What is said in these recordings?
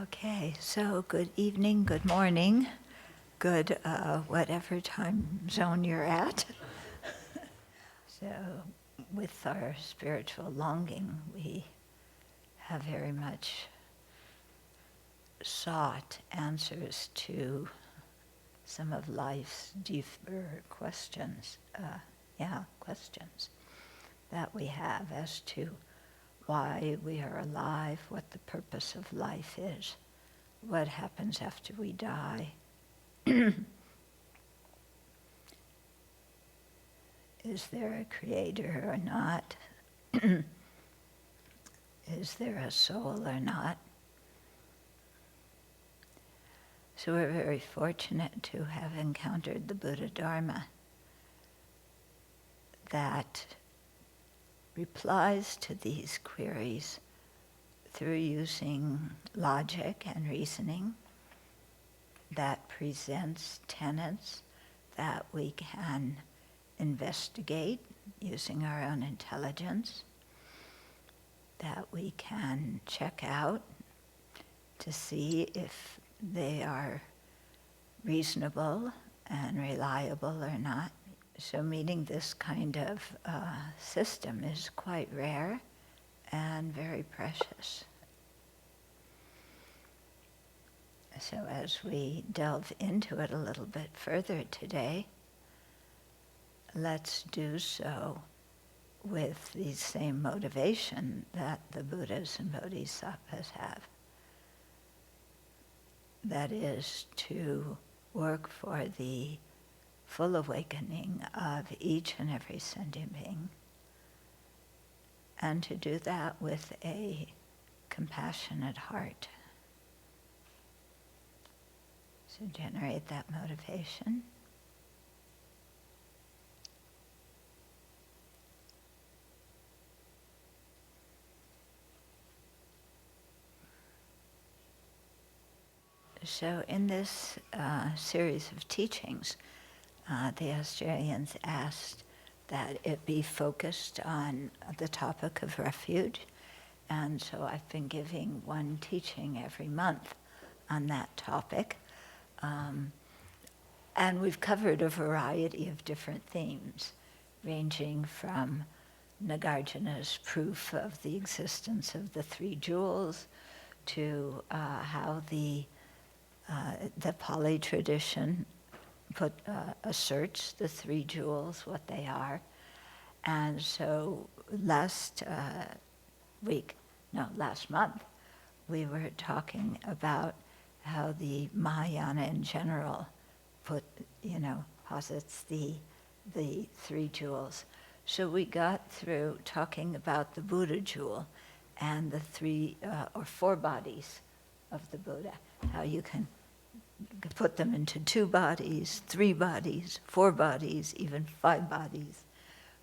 Okay, so good evening, good morning, good whatever time zone you're at. So with our spiritual longing, we have very much sought answers to some of life's deeper questions, questions that we have as to why we are alive, what the purpose of life is, what happens after we die. Is there a creator or not? Is there a soul or not? So we're very fortunate to have encountered the Buddha Dharma that replies to these queries through using logic and reasoning, that presents tenets that we can investigate using our own intelligence, that we can check out to see if they are reasonable and reliable or not. So meeting this kind of system is quite rare and very precious. So as we delve into it a little bit further today, let's do so with the same motivation that the Buddhas and Bodhisattvas have. That is to work for the full awakening of each and every sentient being, and to do that with a compassionate heart. So generate that motivation. So in this series of teachings, the Australians asked that it be focused on the topic of refuge. And so I've been giving one teaching every month on that topic. And we've covered a variety of different themes, ranging from Nagarjuna's proof of the existence of the three jewels to how the Pali tradition asserts the three jewels, what they are. And so last month, we were talking about how the Mahayana in general posits the three jewels. So we got through talking about the Buddha jewel and the three or four bodies of the Buddha, how you can put them into 2 bodies, 3 bodies, 4 bodies, even 5 bodies,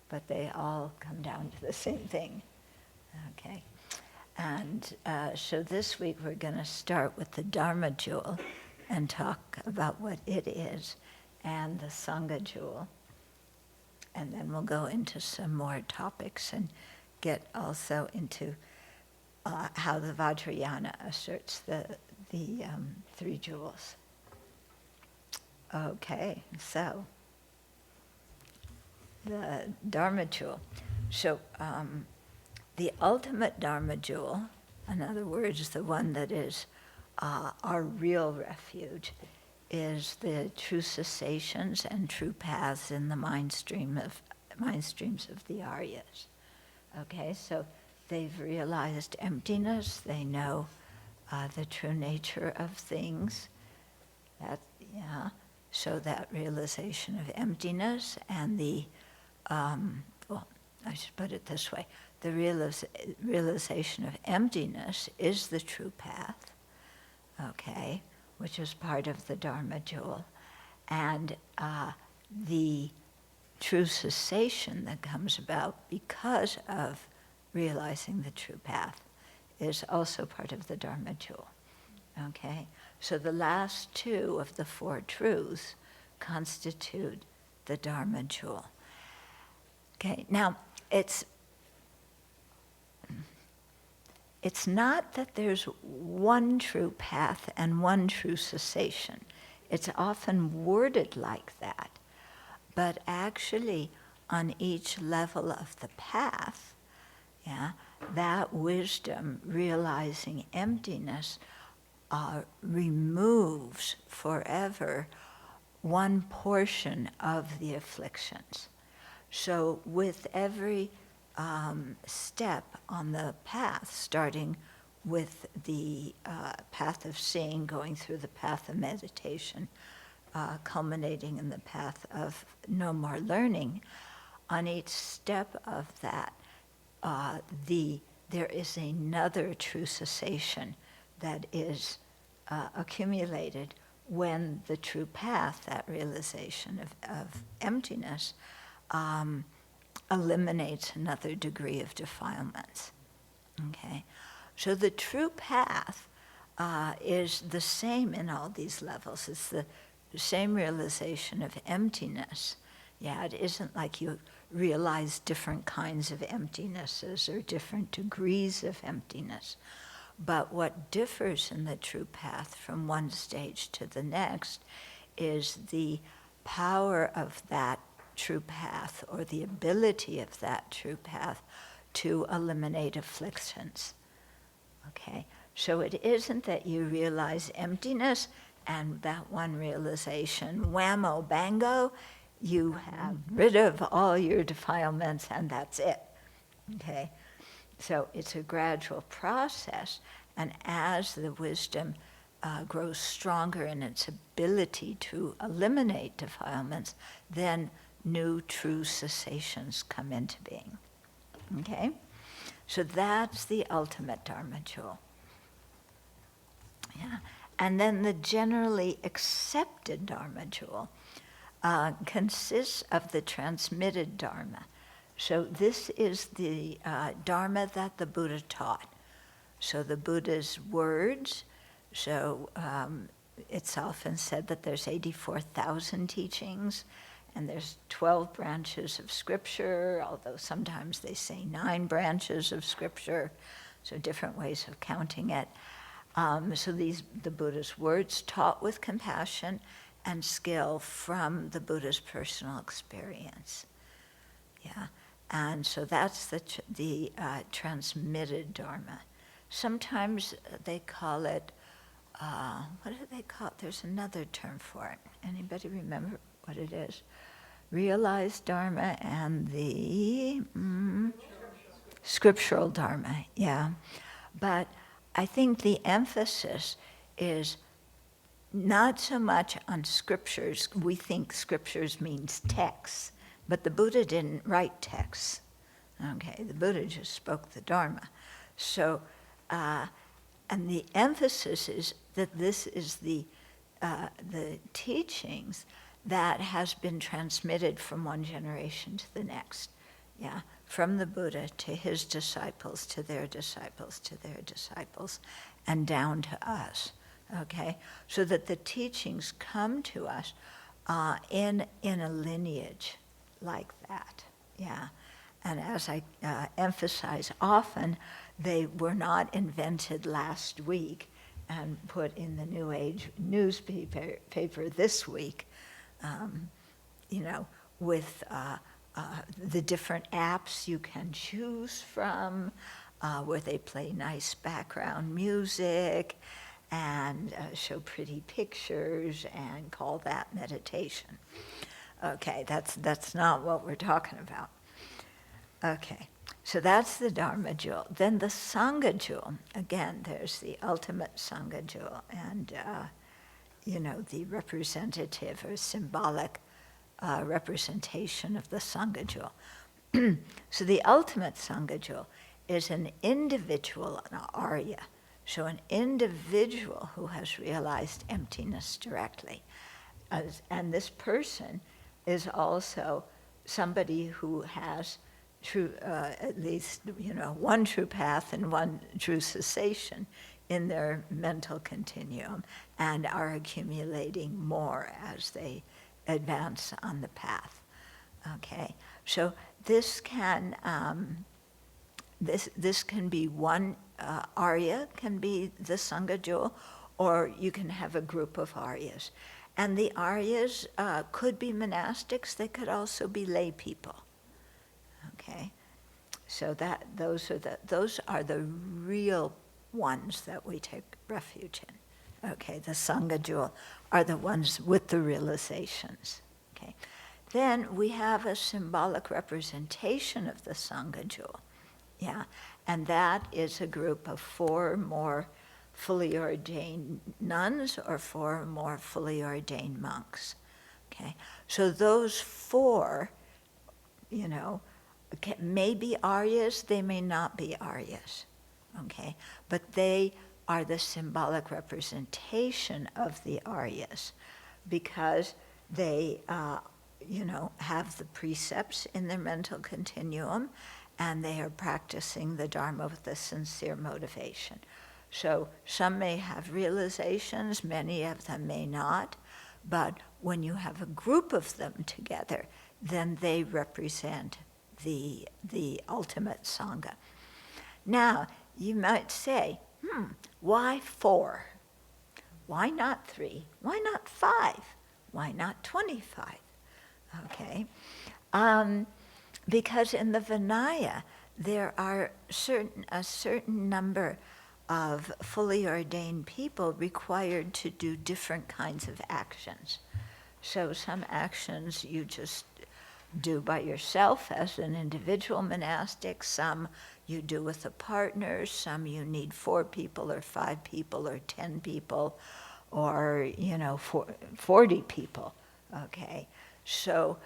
but they all come down to the same thing. Okay, and so this week we're going to start with the Dharma Jewel and talk about what it is, and the Sangha Jewel, and then we'll go into some more topics and get also into how the Vajrayana asserts the three jewels. Okay, so the Dharma Jewel. So the ultimate Dharma Jewel, in other words, the one that is our real refuge, is the true cessations and true paths in the mind streams of the Aryas. Okay, so they've realized emptiness. They know the true nature of things. So that realization of emptiness and the, I should put it this way, the realization of emptiness is the true path, okay, which is part of the Dharma Jewel. And the true cessation that comes about because of realizing the true path is also part of the Dharma Jewel. Okay, so the last 2 of the 4 truths constitute the Dharma Jewel. Okay, now it's not that there's one true path and one true cessation. It's often worded like that. But actually, on each level of the path, that wisdom, realizing emptiness, removes forever one portion of the afflictions. So with every step on the path, starting with the path of seeing, going through the path of meditation, culminating in the path of no more learning, on each step of that, there is another true cessation that is accumulated when the true path, that realization of emptiness, eliminates another degree of defilements. Okay, so the true path is the same in all these levels. It's the same realization of emptiness. Yeah, it isn't like you realize different kinds of emptinesses or different degrees of emptiness. But what differs in the true path from one stage to the next is the power of that true path, or the ability of that true path to eliminate afflictions. Okay, so it isn't that you realize emptiness and that one realization, whammo bango, you have rid of all your defilements and that's it. Okay, so it's a gradual process, and as the wisdom grows stronger in its ability to eliminate defilements, then new true cessations come into being. Okay? So that's the ultimate Dharma Jewel. Yeah. And then the generally accepted Dharma Jewel consists of the transmitted Dharma. So this is the Dharma that the Buddha taught. So the Buddha's words, so it's often said that there's 84,000 teachings, and there's 12 branches of scripture, although sometimes they say 9 branches of scripture, so different ways of counting it. So the Buddha's words taught with compassion and skill from the Buddha's personal experience. Yeah, and so that's the transmitted Dharma. Sometimes they call it, what do they call it? There's another term for it. Anybody remember what it is? Realized Dharma and the scriptural Dharma, yeah. But I think the emphasis is not so much on scriptures. We think scriptures means texts, but the Buddha didn't write texts. Okay, the Buddha just spoke the Dharma. So, and the emphasis is that this is the teachings that has been transmitted from one generation to the next. Yeah, from the Buddha to his disciples, to their disciples, to their disciples, and down to us. Okay, so that the teachings come to us in a lineage like that. Yeah, and as I emphasize often, they were not invented last week and put in the New Age newspaper this week. With the different apps you can choose from, where they play nice background music and show pretty pictures and call that meditation. Okay, that's not what we're talking about. Okay, so that's the Dharma Jewel. Then the Sangha Jewel. Again, there's the ultimate Sangha Jewel, and the representative or symbolic representation of the Sangha Jewel. So the ultimate Sangha Jewel is an individual, an Arya, so an individual who has realized emptiness directly. And this person is also somebody who has true, at least one true path and one true cessation in their mental continuum, and are accumulating more as they advance on the path. Okay, so this can be one Arya can be the Sangha Jewel, or you can have a group of Aryas. And the Aryas could be monastics, they could also be lay people. Okay? So those are the real ones that we take refuge in. Okay, the Sangha Jewel are the ones with the realizations. Okay. Then we have a symbolic representation of the Sangha Jewel. Yeah, and that is a group of 4 more fully ordained nuns or 4 more fully ordained monks. Okay, so those 4, may be Aryas, they may not be Aryas. Okay, but they are the symbolic representation of the Aryas because they, have the precepts in their mental continuum, and they are practicing the Dharma with a sincere motivation. So some may have realizations, many of them may not, but when you have a group of them together, then they represent the ultimate Sangha. Now, you might say, why 4? Why not 3? Why not 5? Why not 25? Okay. Because in the Vinaya, there are a certain number of fully ordained people required to do different kinds of actions. So some actions you just do by yourself as an individual monastic, some you do with a partner, some you need 4 people or 5 people or 10 people or 40 people. Okay, so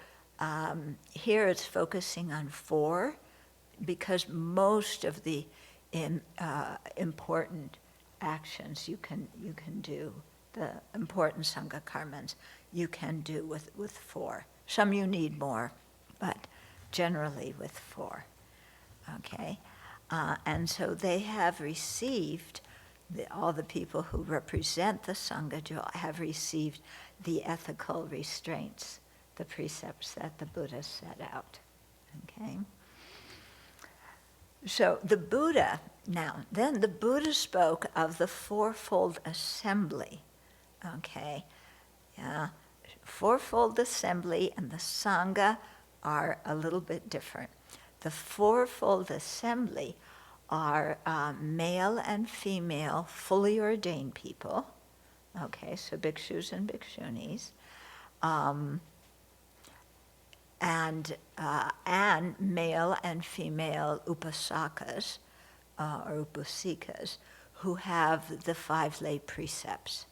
here it's focusing on 4 because most of the important actions you can do, the important Sangha karmas, you can do with 4. Some you need more, but generally with 4. Okay, and so they have received, all the people who represent the Sangha Jewel have received the ethical restraints, the precepts that the Buddha set out. Okay. So the Buddha, then the Buddha spoke of the fourfold assembly. Okay, yeah, fourfold assembly and the Sangha are a little bit different. The fourfold assembly are male and female fully ordained people. Okay, so bhikshus and bhikkshunis, and male and female upasakas or upasikas who have the 5 lay precepts.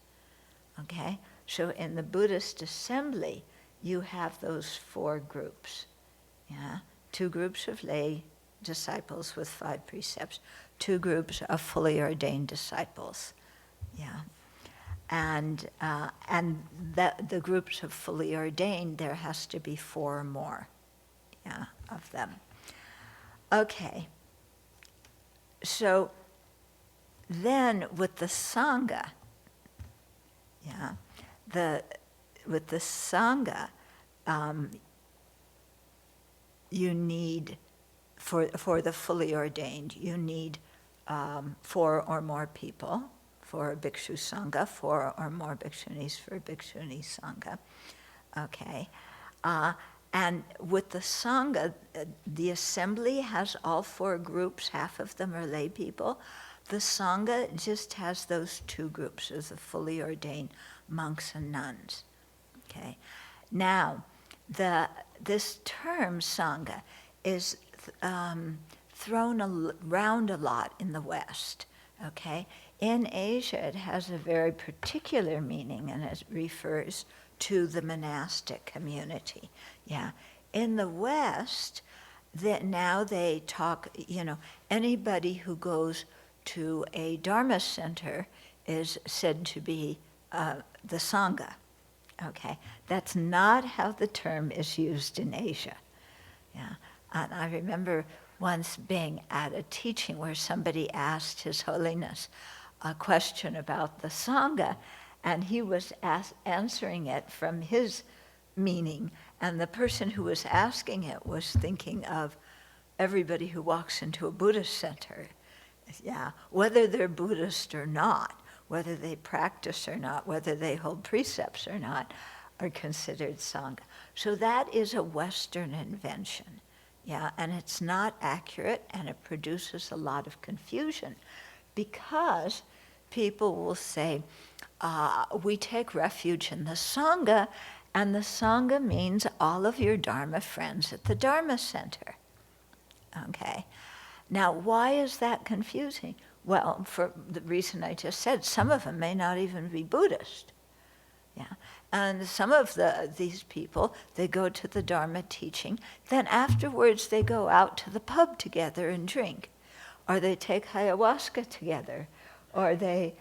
Okay, so in the Buddhist assembly, you have those 4 groups. Yeah, 2 groups of lay disciples with 5 precepts, 2 groups of fully ordained disciples. Yeah. And the groups of fully ordained, there has to be 4 more, of them. Okay. So then with the Sangha, with the Sangha, you need, for the fully ordained, you need 4 or more people. For a bhikshu sangha, 4 or more bhikshunis for a bhikshuni sangha. Okay. And with the sangha, the assembly has all 4 groups, half of them are lay people. The sangha just has those 2 groups as the fully ordained monks and nuns. Okay. Now, this term sangha is thrown around a lot in the West. Okay. In Asia, it has a very particular meaning, and it refers to the monastic community. Yeah. In the West, now they talk, anybody who goes to a Dharma center is said to be the Sangha. Okay. That's not how the term is used in Asia. Yeah. And I remember once being at a teaching where somebody asked His Holiness a question about the Sangha, and he was answering it from his meaning, and the person who was asking it was thinking of everybody who walks into a Buddhist center Yeah, whether they're Buddhist or not, whether they practice or not, whether they hold precepts or not, are considered Sangha. So that is a Western invention, yeah, and it's not accurate, and it produces a lot of confusion, because people will say, we take refuge in the Sangha, and the Sangha means all of your Dharma friends at the Dharma Center. Okay. Now, why is that confusing? Well, for the reason I just said, some of them may not even be Buddhist. Yeah. And some of these people, they go to the Dharma teaching, then afterwards they go out to the pub together and drink, or they take ayahuasca together, or they,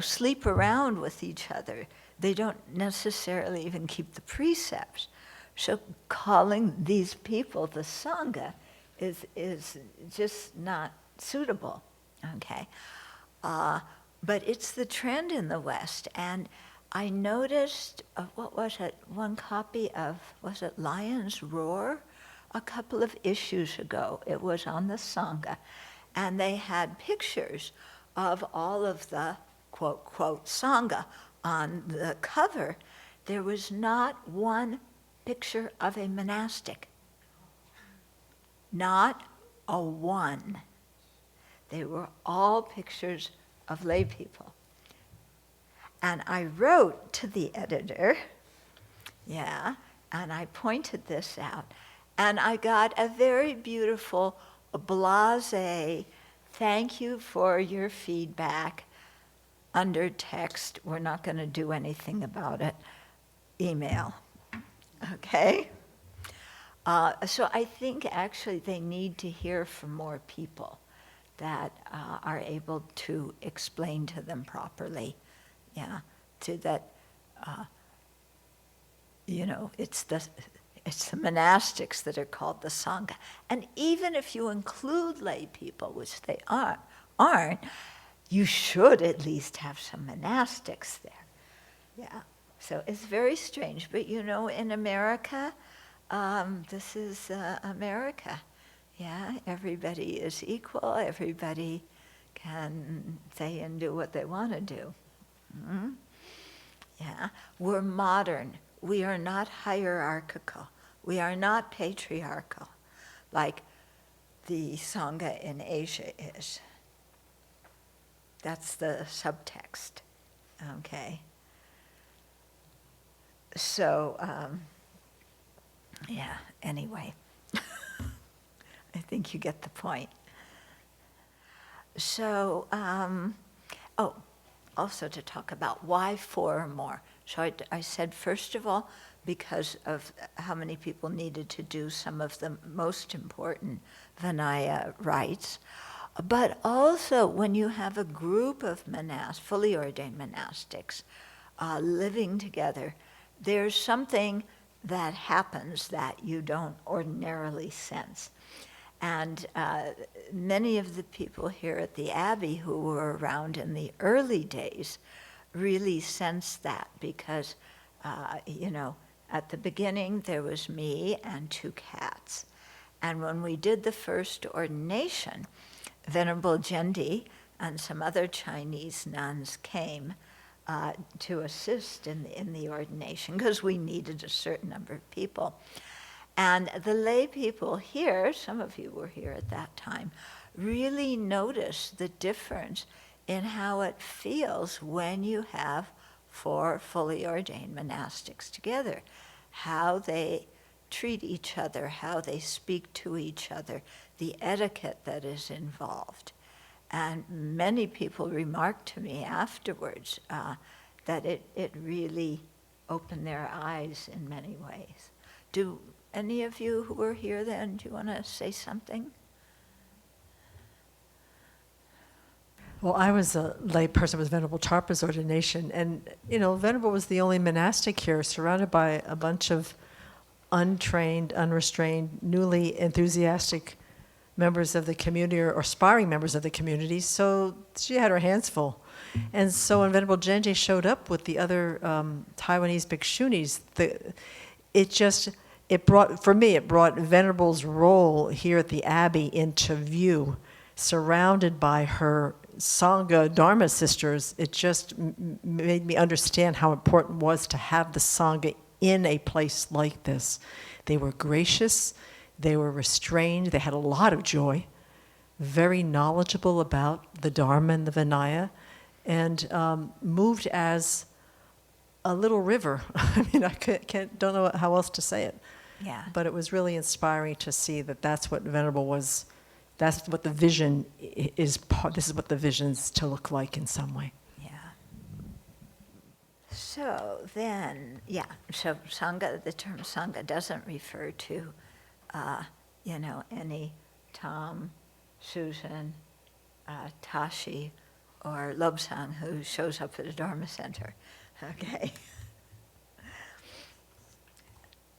sleep around with each other. They don't necessarily even keep the precepts. So calling these people the Sangha is just not suitable, okay? But it's the trend in the West, and I noticed, what was it, one copy of, was it Lion's Roar? A couple of issues ago, it was on the Sangha, and they had pictures of all of the, quote, quote, Sangha on the cover. There was not one picture of a monastic. Not a one. They were all pictures of lay people. And I wrote to the editor, yeah, and I pointed this out, and I got a very beautiful, blasé, thank you for your feedback, under text, we're not going to do anything about it, email, okay? So I think actually they need to hear from more people that are able to explain to them properly, yeah, to that, it's the monastics that are called the Sangha. And even if you include lay people, which they aren't, you should at least have some monastics there, yeah. So it's very strange, but in America, this is America, yeah? Everybody is equal, everybody can say and do what they want to do. Mm-hmm. Yeah, we're modern, we are not hierarchical, we are not patriarchal, like the Sangha in Asia is. That's the subtext, okay? So, yeah, anyway, I think you get the point. So, also to talk about why 4 or more. So I said, first of all, because of how many people needed to do some of the most important Vinaya rites, but also when you have a group of fully ordained monastics living together, there's something that happens that you don't ordinarily sense. And many of the people here at the Abbey who were around in the early days really sensed that because, at the beginning there was me and 2 cats. And when we did the first ordination, Venerable Jendi and some other Chinese nuns came to assist in the ordination because we needed a certain number of people. And the lay people here, some of you were here at that time, really noticed the difference in how it feels when you have 4 fully ordained monastics together, how they treat each other, how they speak to each other, the etiquette that is involved. And many people remarked to me afterwards that it really opened their eyes in many ways. Do any of you who were here then, do you want to say something? Well, I was a lay person with Venerable Charpa's ordination, and Venerable was the only monastic here, surrounded by a bunch of untrained, unrestrained, newly enthusiastic members of the community or aspiring members of the community, so she had her hands full. And so when Venerable Genji showed up with the other Taiwanese bhikshunis, it brought Venerable's role here at the Abbey into view. surrounded by her Sangha Dharma sisters, it just made me understand how important it was to have the Sangha in a place like this. They were gracious, they were restrained, they had a lot of joy, very knowledgeable about the Dharma and the Vinaya, and moved as a little river. I mean, don't know how else to say it. Yeah. But it was really inspiring to see that that's what Venerable was, that's what the vision is, this is what the vision's to look like in some way. Yeah. So then, so Sangha, the term Sangha doesn't refer to, any Tom, Susan, Tashi, or Lobsang who shows up at a Dharma center. Okay.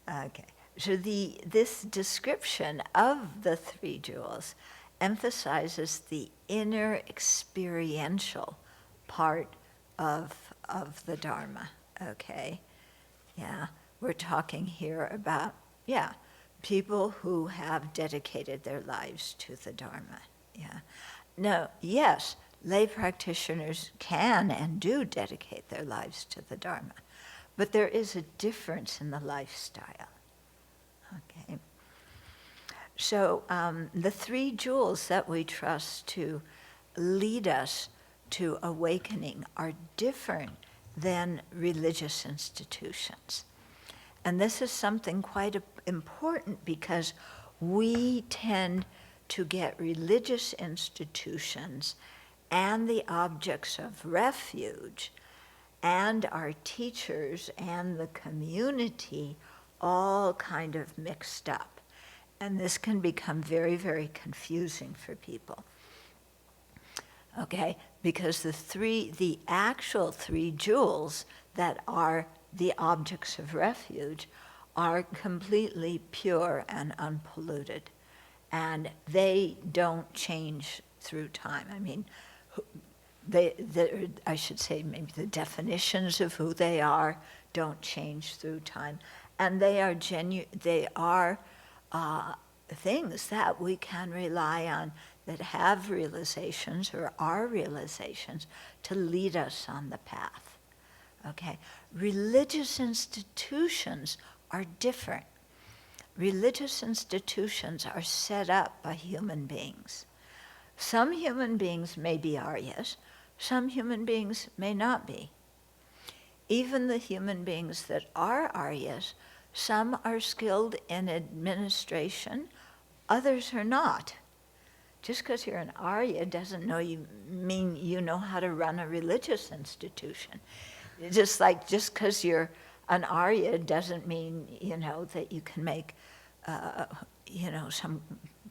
Okay. So this description of the three jewels emphasizes the inner experiential part of the Dharma. Okay. Yeah. We're talking here about, people who have dedicated their lives to the Dharma. Yeah. Now, yes, lay practitioners can and do dedicate their lives to the Dharma, but there is a difference in the lifestyle. Okay. So the three jewels that we trust to lead us to awakening are different than religious institutions. And this is something quite important because we tend to get religious institutions and the objects of refuge and our teachers and the community all kind of mixed up. And this can become very, very confusing for people. Okay, because the actual three jewels that are the objects of refuge are completely pure and unpolluted. And they don't change through time. I mean, I should say maybe the definitions of who they are don't change through time. And they are things that we can rely on, that have realizations or are realizations to lead us on the path. Okay? Religious institutions are different. Religious institutions are set up by human beings. Some human beings may be Aryas, some human beings may not be. Even the human beings that are Aryas, some are skilled in administration, others are not. Just because you're an Arya doesn't mean you know how to run a religious institution. Just because you're an Arya doesn't mean, that you can make, some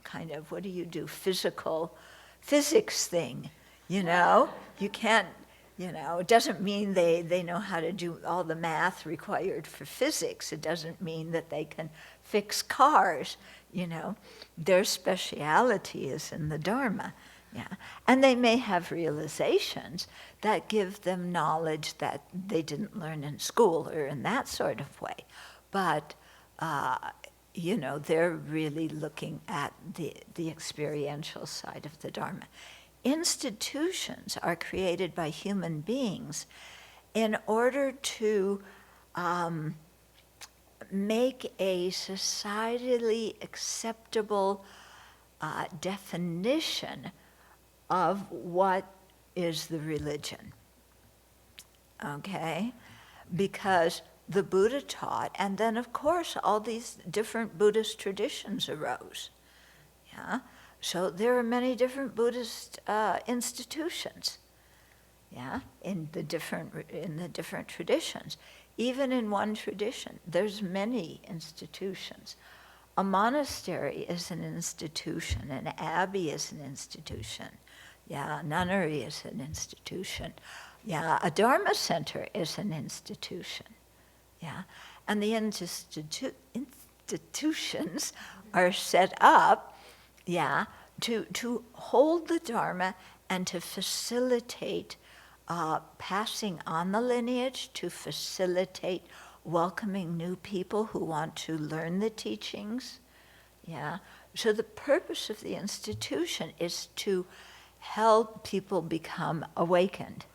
kind of, what do you do, physics thing, You can't, it doesn't mean they know how to do all the math required for physics. It doesn't mean that they can fix cars, Their speciality is in the Dharma, And they may have realizations that give them knowledge that they didn't learn in school or in that sort of way. But, they're really looking at the experiential side of the Dharma. Institutions are created by human beings in order to make a societally acceptable definition of what is the religion. Okay? Because the Buddha taught, and then of course all these different Buddhist traditions arose. Yeah? So there are many different Buddhist institutions, in the different traditions. Even in one tradition, there's many institutions. A monastery is an institution, an abbey is an institution, a nunnery is an institution, a Dharma center is an institution, and the institutions are set up, to hold the Dharma and to facilitate passing on the lineage, to facilitate welcoming new people who want to learn the teachings, So the purpose of the institution is to help people become awakened.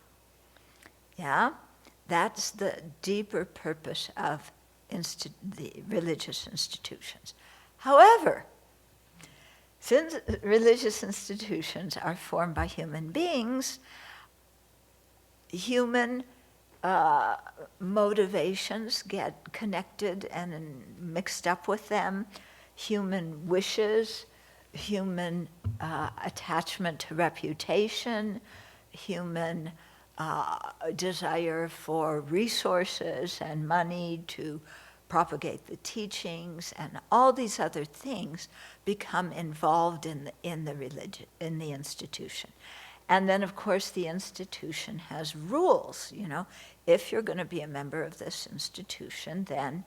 Yeah? That's the deeper purpose of the religious institutions. However, since religious institutions are formed by human beings, human motivations get connected and mixed up with them, human wishes, human attachment to reputation, human desire for resources and money to propagate the teachings, and all these other things become involved in the religion, in the institution. And then, of course, the institution has rules, you know. If you're going to be a member of this institution, then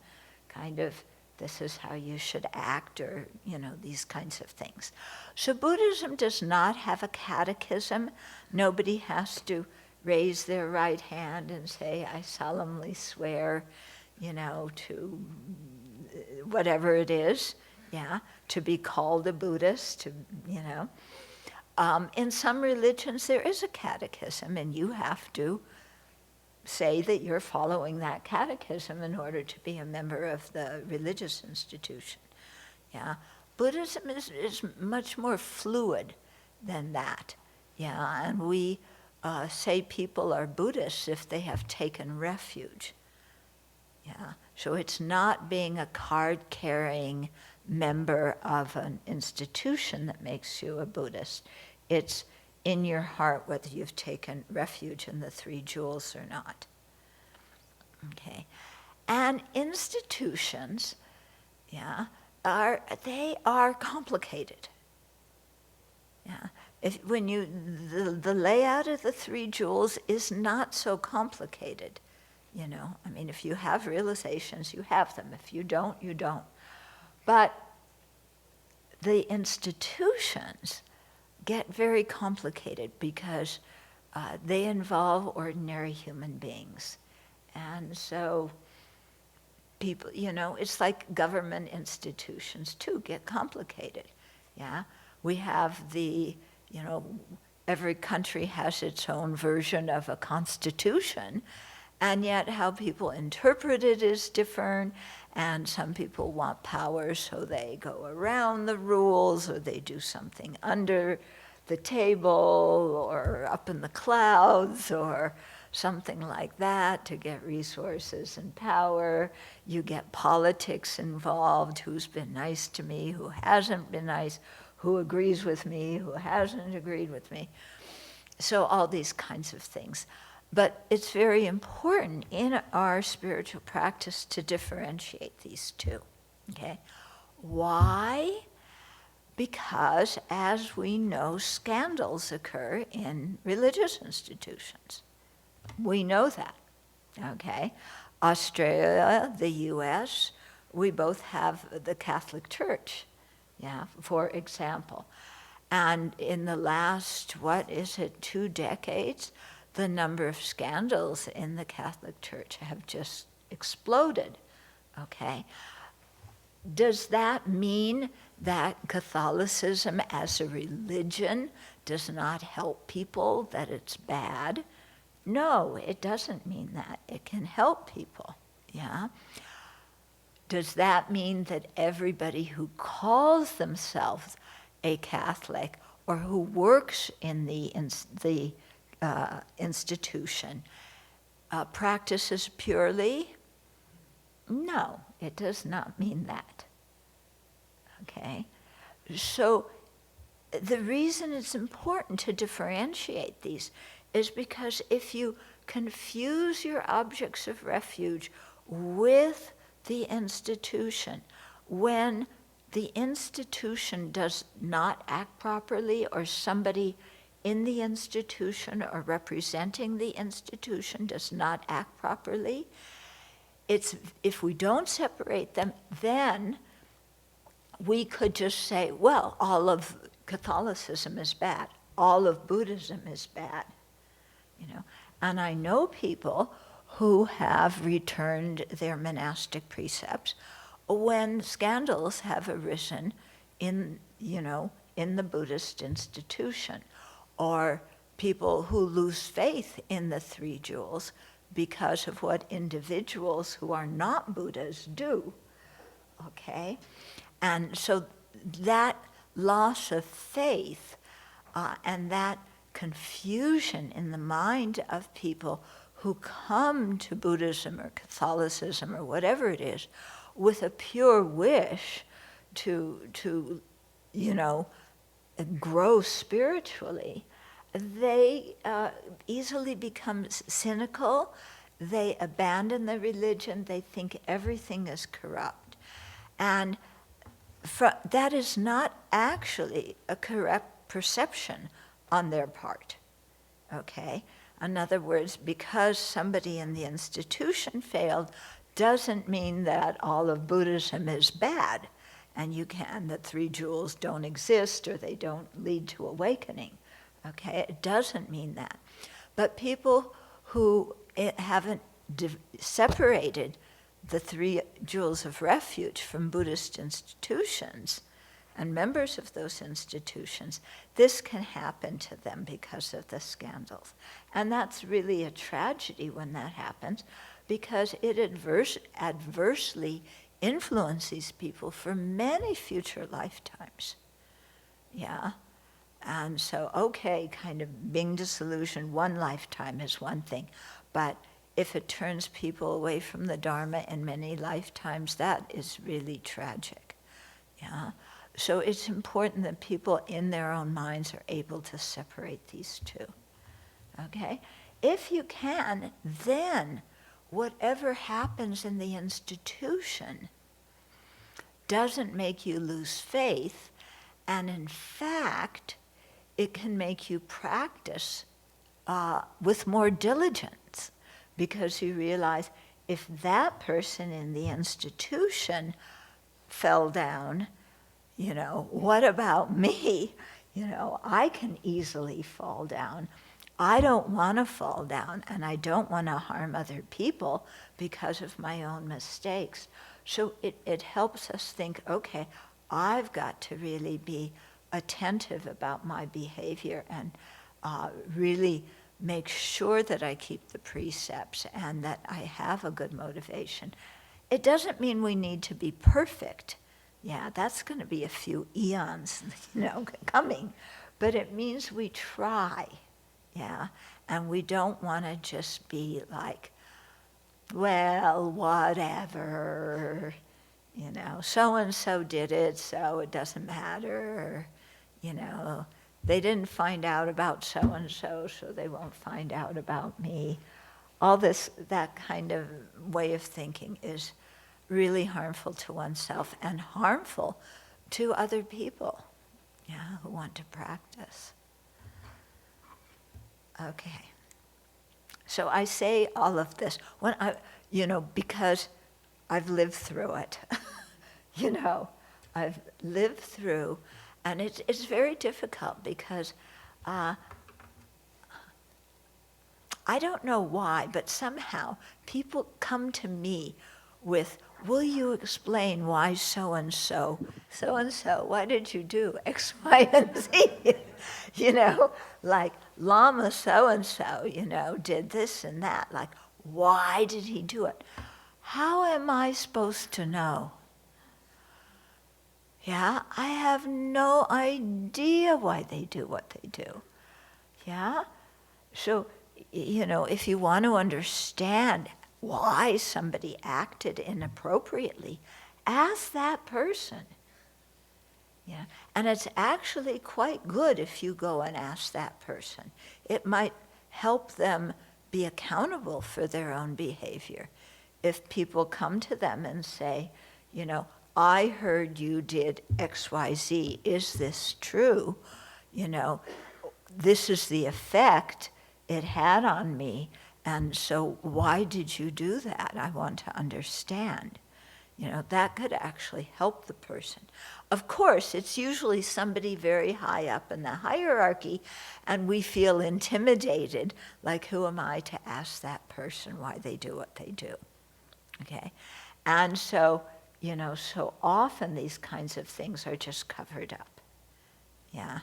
kind of this is how you should act, or, you know, these kinds of things. So Buddhism does not have a catechism. Nobody has to raise their right hand and say, I solemnly swear, you know, to whatever it is, yeah, to be called a Buddhist, to, you know. In some religions, there is a catechism, and you have to say that you're following that catechism in order to be a member of the religious institution. Yeah, Buddhism is much more fluid than that. Yeah, and we say people are Buddhists if they have taken refuge. Yeah, so it's not being a card-carrying member of an institution that makes you a Buddhist. It's in your heart whether you've taken refuge in the three jewels or not. Okay, and institutions, yeah, they are complicated. Yeah, the layout of the three jewels is not so complicated. You know, I mean, if you have realizations, you have them. If you don't, you don't. But the institutions get very complicated because they involve ordinary human beings. And so people, you know, it's like government institutions too get complicated. Yeah, we have you know, every country has its own version of a constitution, and yet how people interpret it is different, and some people want power so they go around the rules, or they do something under the table or up in the clouds or something like that to get resources and power. You get politics involved, who's been nice to me, who hasn't been nice, who agrees with me, who hasn't agreed with me. So all these kinds of things. But it's very important in our spiritual practice to differentiate these two, okay? Why? Because, as we know, scandals occur in religious institutions. We know that, okay? Australia, the US, we both have the Catholic Church, yeah, for example. And in the last, 2 decades, the number of scandals in the Catholic Church have just exploded, okay? Does that mean that Catholicism as a religion does not help people, that it's bad? No, it doesn't mean that. It can help people, yeah? Does that mean that everybody who calls themselves a Catholic or who works in the institution practices purely? No, it does not mean that. Okay? So the reason it's important to differentiate these is because if you confuse your objects of refuge with the institution, when the institution does not act properly, or somebody in the institution or representing the institution does not act properly, if we don't separate them, then we could just say, well, all of Catholicism is bad, all of Buddhism is bad, you know. And I know people who have returned their monastic precepts when scandals have arisen in, in the Buddhist institution, or people who lose faith in the three jewels because of what individuals who are not Buddhas do, okay? And so that loss of faith and that confusion in the mind of people who come to Buddhism or Catholicism or whatever it is with a pure wish to grow spiritually, they easily become cynical. They abandon the religion. They think everything is corrupt. And that is not actually a correct perception on their part, okay? In other words, because somebody in the institution failed doesn't mean that all of Buddhism is bad, and the three jewels don't exist or they don't lead to awakening, okay? It doesn't mean that. But people who haven't separated the three jewels of refuge from Buddhist institutions and members of those institutions, this can happen to them because of the scandals. And that's really a tragedy when that happens, because it adversely influences people for many future lifetimes. Yeah? And so, okay, kind of being disillusioned one lifetime is one thing, but if it turns people away from the Dharma in many lifetimes, that is really tragic. Yeah? So it's important that people in their own minds are able to separate these two. Okay? If you can, then whatever happens in the institution doesn't make you lose faith, and in fact, it can make you practice with more diligence, because you realize if that person in the institution fell down, what about me? I can easily fall down. I don't want to fall down, and I don't want to harm other people because of my own mistakes. So it helps us think, okay, I've got to really be attentive about my behavior and really make sure that I keep the precepts and that I have a good motivation. It doesn't mean we need to be perfect. Yeah, that's going to be a few eons, coming. But it means we try, yeah? And we don't want to just be like, well, whatever, so-and-so did it, so it doesn't matter, they didn't find out about so-and-so, so they won't find out about me. All that kind of way of thinking is really harmful to oneself and harmful to other people, who want to practice. Okay. So I say all of this when because I've lived through it. I've lived through, and it's very difficult because I don't know why, but somehow people come to me with, will you explain why so-and-so, why did you do X, Y, and Z? Like Lama so-and-so, did this and that. Like, why did he do it? How am I supposed to know? Yeah, I have no idea why they do what they do. Yeah? So, if you want to understand why somebody acted inappropriately, ask that person. Yeah, and it's actually quite good if you go and ask that person. It might help them be accountable for their own behavior. If people come to them and say, I heard you did X, Y, Z, is this true? This is the effect it had on me, and so why did you do that? I want to understand. That could actually help the person. Of course, it's usually somebody very high up in the hierarchy, and we feel intimidated, like, who am I to ask that person why they do what they do? Okay? And so so often these kinds of things are just covered up. Yeah.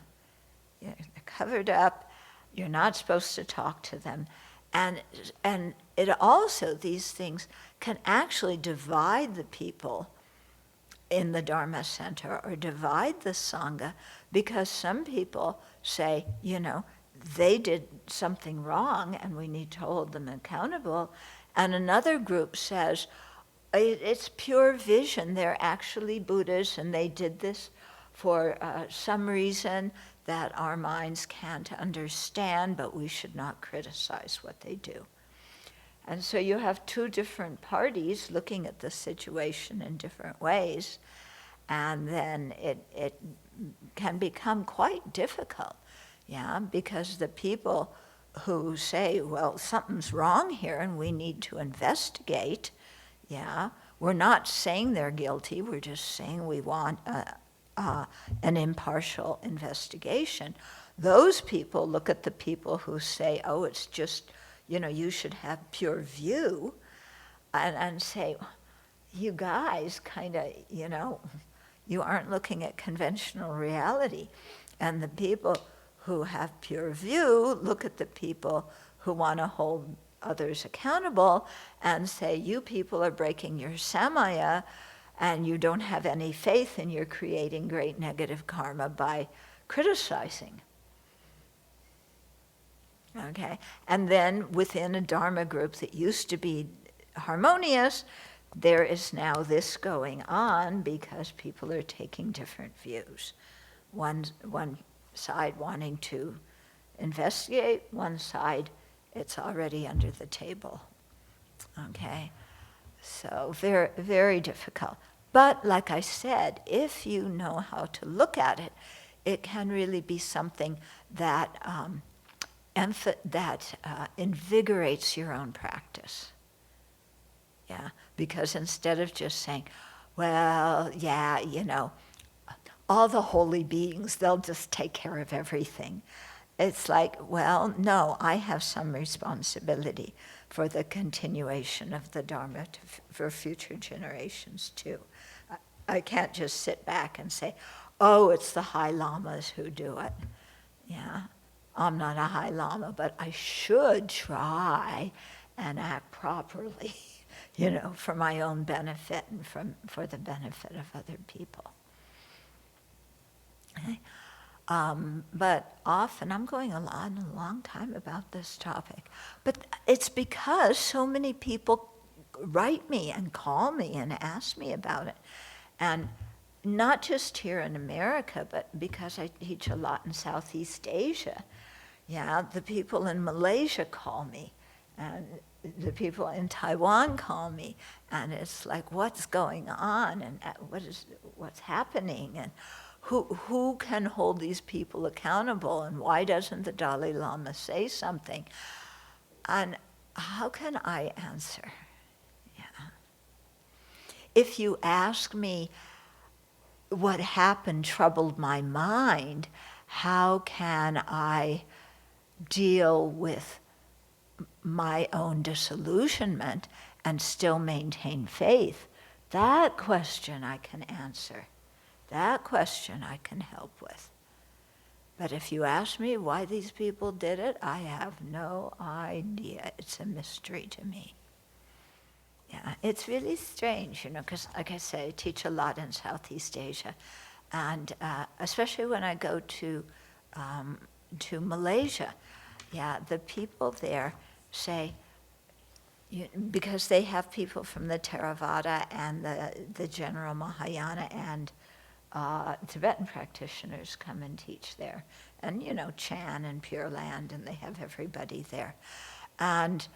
They're covered up. You're not supposed to talk to them. And it also, these things can actually divide the people in the Dharma Center or divide the Sangha, because some people say, they did something wrong and we need to hold them accountable. And another group says, it's pure vision. They're actually Buddhas and they did this for some reason that our minds can't understand, but we should not criticize what they do. And so you have two different parties looking at the situation in different ways, and then it can become quite difficult, because the people who say, well, something's wrong here and we need to investigate, we're not saying they're guilty, we're just saying we want an impartial investigation. Those people look at the people who say, oh, it's just, you should have pure view, and say, you guys kind of, you aren't looking at conventional reality. And the people who have pure view look at the people who want to hold others accountable and say, you people are breaking your samaya and you don't have any faith and you're creating great negative karma by criticizing. Okay, and then within a Dharma group that used to be harmonious, there is now this going on because people are taking different views. One side wanting to investigate, one side it's already under the table. Okay, so very, very difficult. But like I said, if you know how to look at it, it can really be something that invigorates your own practice. Because instead of just saying, well, all the holy beings, they'll just take care of everything. It's like, well, no, I have some responsibility for the continuation of the Dharma for future generations too. I can't just sit back and say, oh, it's the High Lamas who do it. I'm not a High Lama, but I should try and act properly, for my own benefit and for the benefit of other people. Okay? But often, I'm going on a long time about this topic, but it's because so many people write me and call me and ask me about it. And not just here in America, but because I teach a lot in Southeast Asia. The people in Malaysia call me, and the people in Taiwan call me, and it's like, what's going on, and what's happening, and who can hold these people accountable, and why doesn't the Dalai Lama say something? And how can I answer? If you ask me what happened troubled my mind, how can I deal with my own disillusionment and still maintain faith? That question I can answer. That question I can help with. But if you ask me why these people did it, I have no idea. It's a mystery to me. It's really strange, because like I say, I teach a lot in Southeast Asia. And especially when I go to Malaysia, the people there say, because they have people from the Theravada and the general Mahayana and Tibetan practitioners come and teach there. And, Chan and Pure Land, and they have everybody there. And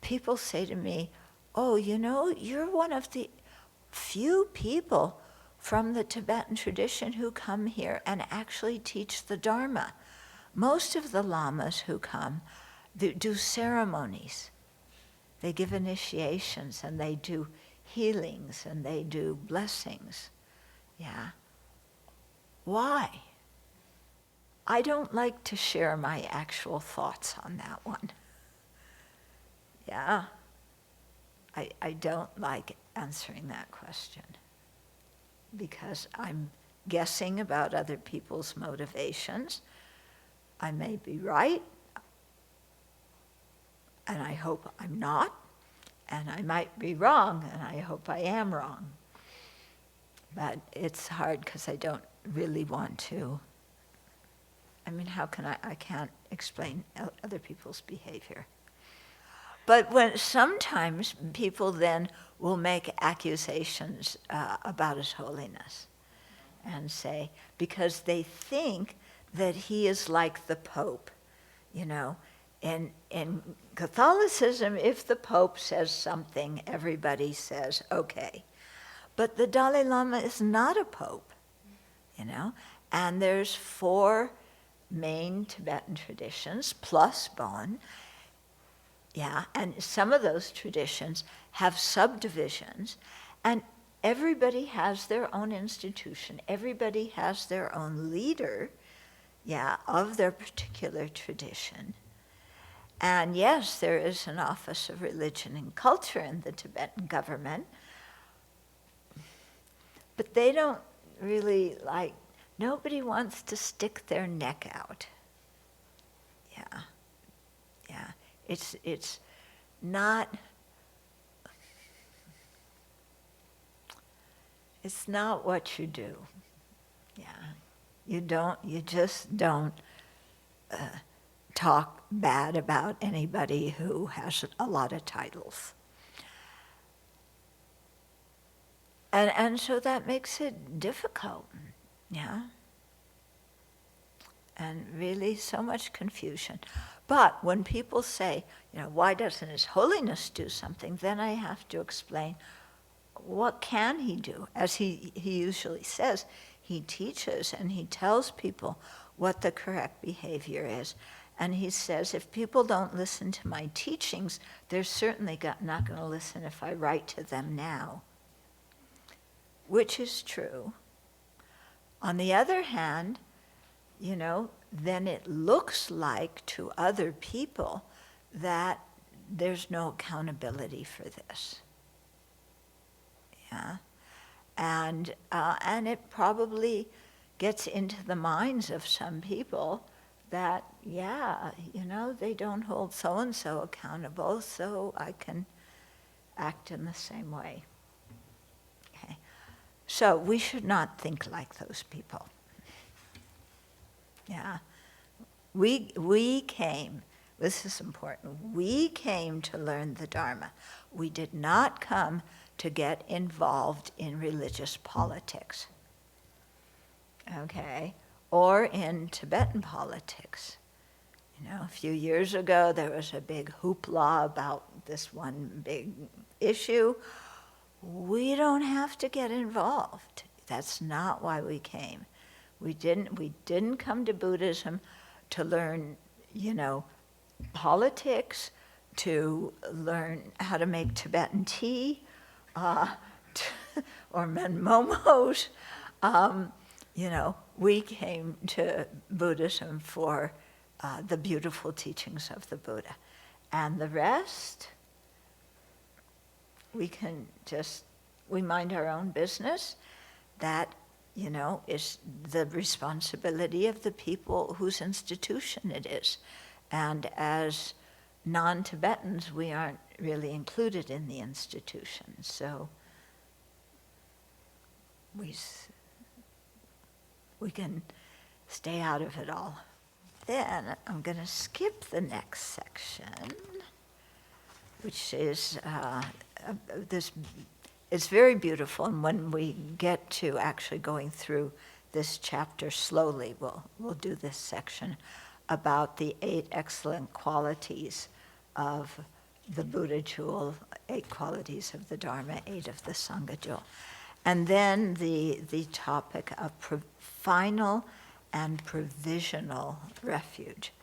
people say to me, oh, you're one of the few people from the Tibetan tradition who come here and actually teach the Dharma. Most of the lamas who come do ceremonies. They give initiations and they do healings and they do blessings. Why? I don't like to share my actual thoughts on that one. I don't like answering that question because I'm guessing about other people's motivations. I may be right, and I hope I'm not, and I might be wrong, and I hope I am wrong. But it's hard because I don't really want to. I mean, how can I can't explain other people's behavior. But when sometimes people then will make accusations about His Holiness and say, because they think that he is like the Pope, you know. In Catholicism, if the Pope says something, everybody says, okay. But the Dalai Lama is not a Pope, you know. And there's 4 main Tibetan traditions, plus Bon. Yeah, and some of those traditions have subdivisions, and everybody has their own institution. Everybody has their own leader, yeah, of their particular tradition. And yes, there is an Office of Religion and Culture in the Tibetan government, but they don't really nobody wants to stick their neck out. Yeah, yeah. It's not what you do. Yeah, you just don't talk bad about anybody who has a lot of titles. And so that makes it difficult, yeah. And really so much confusion. But when people say, you know, why doesn't His Holiness do something, then I have to explain, what can he do? As he usually says, he teaches and he tells people what the correct behavior is. And he says, if people don't listen to my teachings, they're certainly not going to listen if I write to them now. Which is true. On the other hand, you know, then it looks like to other people that there's no accountability for this. Yeah, and it probably gets into the minds of some people that, yeah, you know, they don't hold so-and-so accountable, so I can act in the same way. Okay, so we should not think like those people. Yeah, we came, this is important, we came to learn the Dharma. We did not come to get involved in religious politics, okay, or in Tibetan politics. You know, a few years ago there was a big hoopla about this one big issue. We don't have to get involved. That's not why we came. We didn't come to Buddhism to learn, you know, politics, to learn how to make Tibetan tea, or menmomos. You know, we came to Buddhism for the beautiful teachings of the Buddha. And the rest, we mind our own business. That, you know, is the responsibility of the people whose institution it is. And as non-Tibetans, we aren't really included in the institution. So we can stay out of it all. Then I'm going to skip the next section, which is this. It's very beautiful, and when we get to actually going through this chapter slowly, we'll do this section about the 8 excellent qualities of the Buddha Jewel, 8 qualities of the Dharma, 8 of the Sangha Jewel. And then the topic of final and provisional refuge,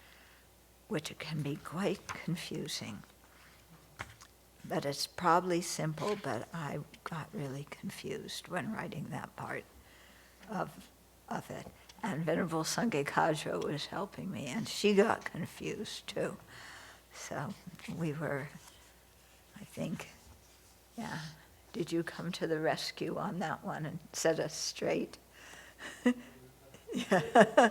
which can be quite confusing. But it's probably simple, but I got really confused when writing that part of it. And Venerable Sangha Kajro was helping me, and she got confused too. So we were, I think, Yeah. Did you come to the rescue on that one and set us straight? Yeah.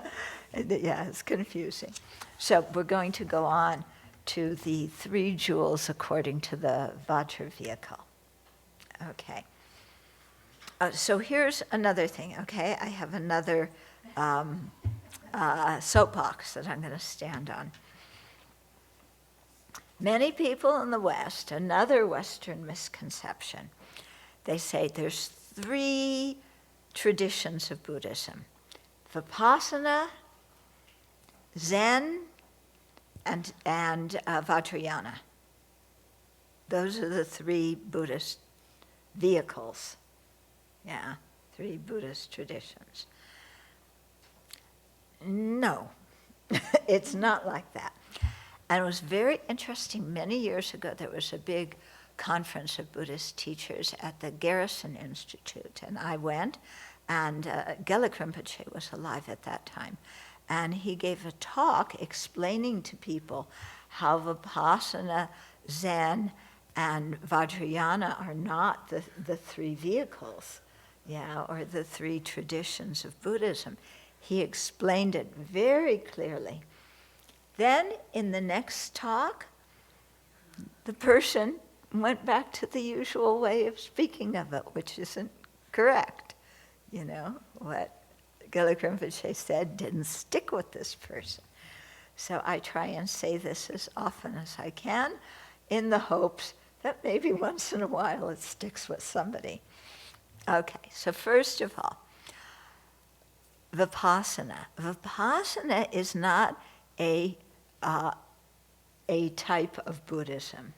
Yeah, it's confusing. So we're going to go on to the 3 jewels according to the Vajra Vehicle. Okay. So here's another thing, okay? I have another soapbox that I'm going to stand on. Many people in the West, another Western misconception, they say there's 3 traditions of Buddhism: Vipassana, Zen, and Vajrayana. Those are the 3 Buddhist vehicles. Yeah, 3 Buddhist traditions. No, it's not like that. And it was very interesting. Many years ago, there was a big conference of Buddhist teachers at the Garrison Institute, and I went, and Gelek Rinpoche was alive at that time, and he gave a talk explaining to people how Vipassana, Zen, and Vajrayana are not the 3 vehicles, yeah, or the 3 traditions of Buddhism. He explained it very clearly. Then, in the next talk, the person went back to the usual way of speaking of it, which isn't correct. You know, what Gelek Rinpoche said didn't stick with this person. So I try and say this as often as I can, in the hopes that maybe once in a while it sticks with somebody. Okay, so first of all, Vipassana. Vipassana is not a type of Buddhism,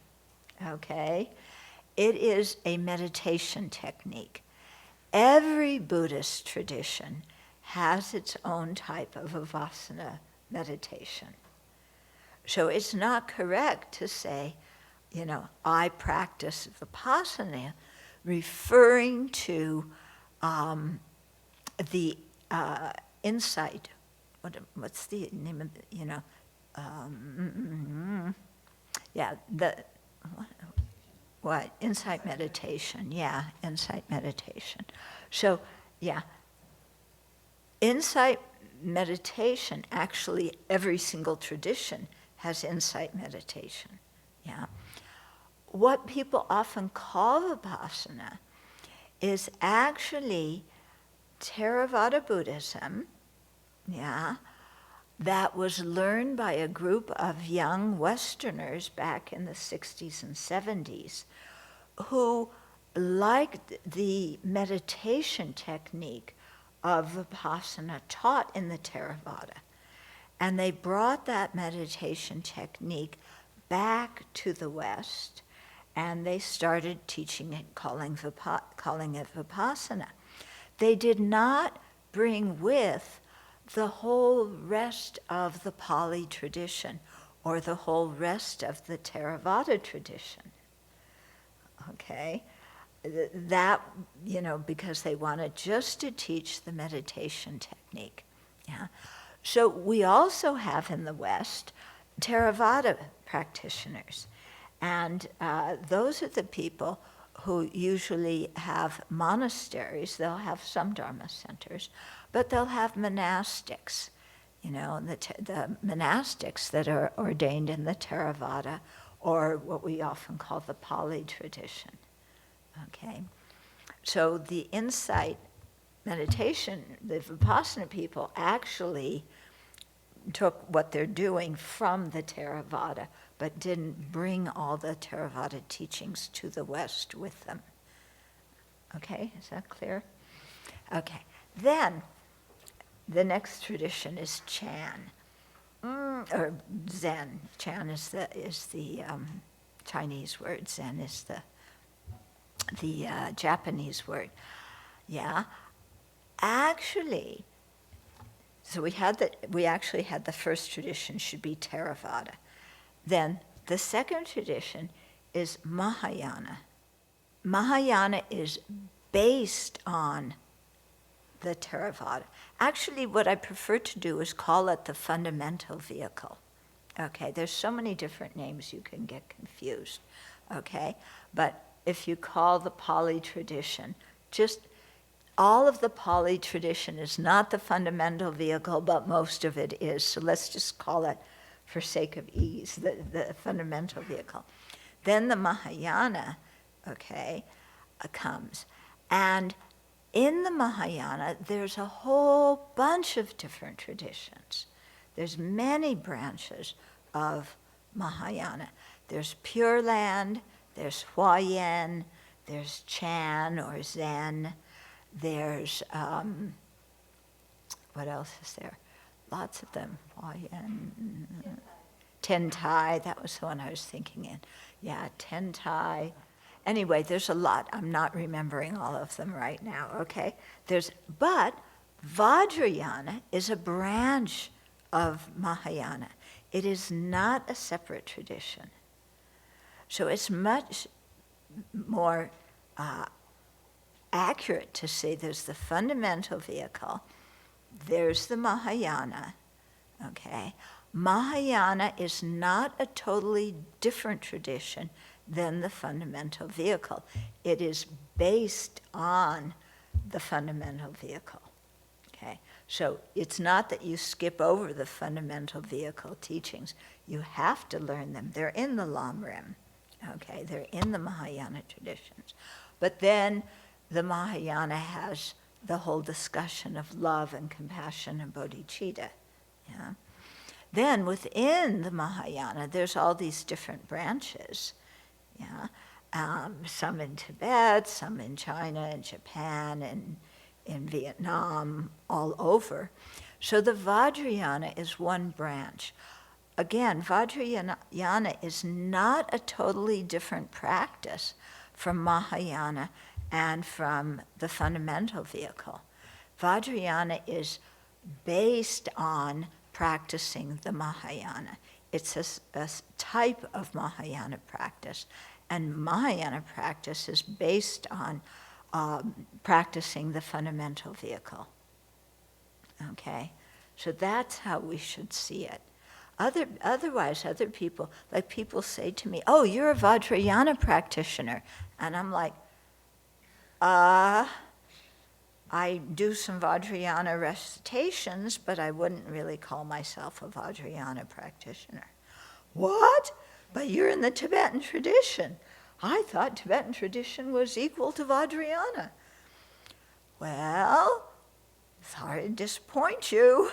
okay? It is a meditation technique. Every Buddhist tradition has its own type of Vipassana meditation. So it's not correct to say, you know, I practice Vipassana, referring to the insight. What's the name of it, you know? Yeah, what? Insight meditation. Yeah, insight meditation. So, yeah, insight meditation, actually every single tradition has insight meditation. Yeah. What people often call Vipassana is actually Theravada Buddhism, yeah, that was learned by a group of young Westerners back in the 60s and 70s who liked the meditation technique of Vipassana taught in the Theravada. And they brought that meditation technique back to the West, and they started teaching it, calling it Vipassana. They did not bring with the whole rest of the Pali tradition or the whole rest of the Theravada tradition. Okay? That, you know, because they wanted just to teach the meditation technique. Yeah. So we also have in the West Theravada practitioners. And those are the people who usually have monasteries. They'll have some Dharma centers, but they'll have monastics, you know, the monastics that are ordained in the Theravada, or what we often call the Pali tradition. Okay? So the insight meditation, the Vipassana people actually took what they're doing from the Theravada, but didn't bring all the Theravada teachings to the West with them. Okay, is that clear? Okay, then the next tradition is Chan, or Zen. Chan is the Chinese word. Zen is the Japanese word. Yeah, actually. So we actually had the first tradition should be Theravada. Then the second tradition is Mahayana. Mahayana is based on the Theravada. Actually, what I prefer to do is call it the fundamental vehicle. Okay, there's so many different names you can get confused. Okay, but if you call the Pali tradition, just all of the Pali tradition is not the fundamental vehicle, but most of it is. So let's just call it, for sake of ease, the fundamental vehicle. Then the Mahayana, okay, comes. And in the Mahayana, there's a whole bunch of different traditions. There's many branches of Mahayana. There's Pure Land, there's Huayan, there's Chan or Zen, there's, what else is there? Lots of them. Huayan, Tentai, that was the one I was thinking in. Yeah, Tentai. Anyway, there's a lot. I'm not remembering all of them right now, okay? But Vajrayana is a branch of Mahayana. It is not a separate tradition. So it's much more accurate to say there's the fundamental vehicle, there's the Mahayana, okay? Mahayana is not a totally different tradition than the fundamental vehicle. It is based on the fundamental vehicle, okay? So it's not that you skip over the fundamental vehicle teachings. You have to learn them. They're in the Lamrim, okay? They're in the Mahayana traditions. But then the Mahayana has the whole discussion of love and compassion and bodhicitta, yeah? Then within the Mahayana, there's all these different branches, yeah? Some in Tibet, some in China and Japan and in Vietnam, all over. So the Vajrayana is one branch. Again, Vajrayana is not a totally different practice from Mahayana and from the fundamental vehicle. Vajrayana is based on practicing the Mahayana. It's a type of Mahayana practice, and Mahayana practice is based on practicing the fundamental vehicle. Okay? So that's how we should see it. Otherwise, other people, like people say to me, oh, you're a Vajrayana practitioner. And I'm like, I do some Vajrayana recitations, but I wouldn't really call myself a Vajrayana practitioner. What? But you're in the Tibetan tradition. I thought Tibetan tradition was equal to Vajrayana. Well, sorry to disappoint you.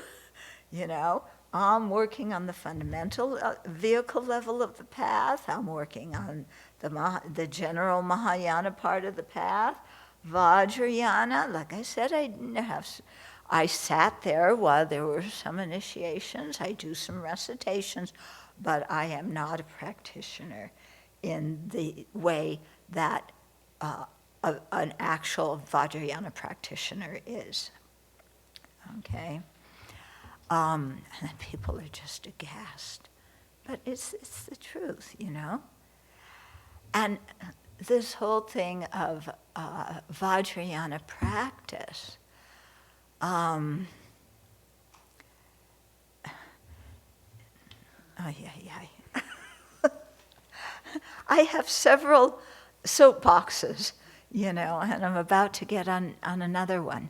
You know, I'm working on the fundamental vehicle level of the path. I'm working on the general Mahayana part of the path. Vajrayana, like I said, I sat there while there were some initiations. I do some recitations, but I am not a practitioner in the way that an actual Vajrayana practitioner is. Okay? And people are just aghast. But it's the truth, you know? And this whole thing of Vajrayana practice, I have several soapboxes, you know, and I'm about to get on another one.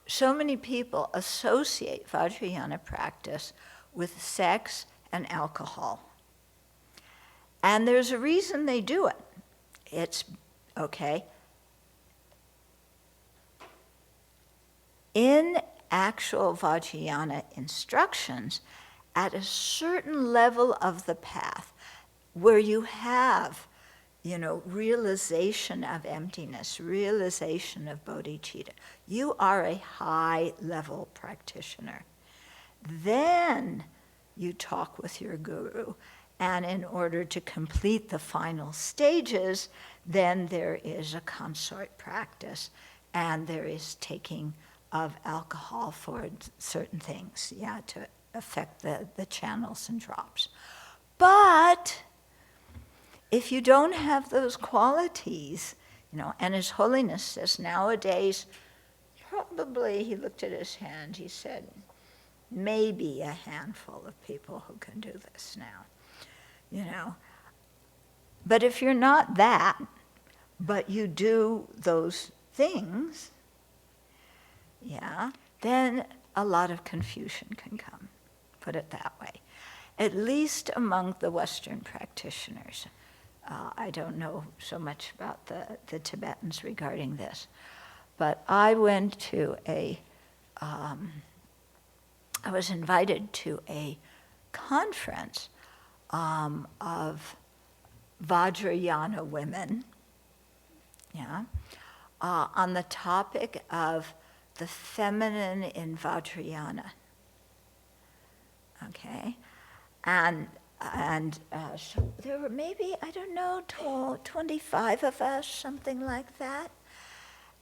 So many people associate Vajrayana practice with sex and alcohol. And there's a reason they do it. It's, okay, in actual Vajrayana instructions, at a certain level of the path, where you have, you know, realization of emptiness, realization of bodhicitta, you are a high-level practitioner. Then you talk with your guru. And in order to complete the final stages, then there is a consort practice, and there is taking of alcohol for certain things, yeah, to affect the channels and drops. But if you don't have those qualities, you know, and His Holiness says nowadays, probably, he looked at his hand, he said, maybe a handful of people who can do this now. You know, But if you're not that, but you do those things, yeah, then a lot of confusion can come, put it that way. At least among the Western practitioners. I don't know so much about the Tibetans regarding this, but I went to I was invited to a conference of Vajrayana women, yeah, on the topic of the feminine in Vajrayana. Okay, and so there were maybe, I don't know, 25 of us, something like that.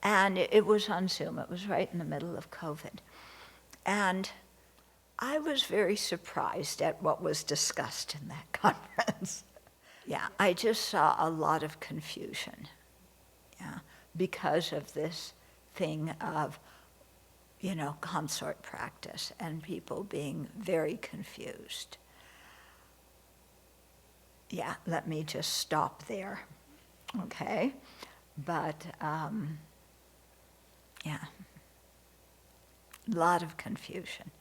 And it was on Zoom. It was right in the middle of COVID. And I was very surprised at what was discussed in that conference. Yeah, I just saw a lot of confusion, yeah, because of this thing of, consort practice and people being very confused. Yeah, let me just stop there, okay? But, yeah, a lot of confusion.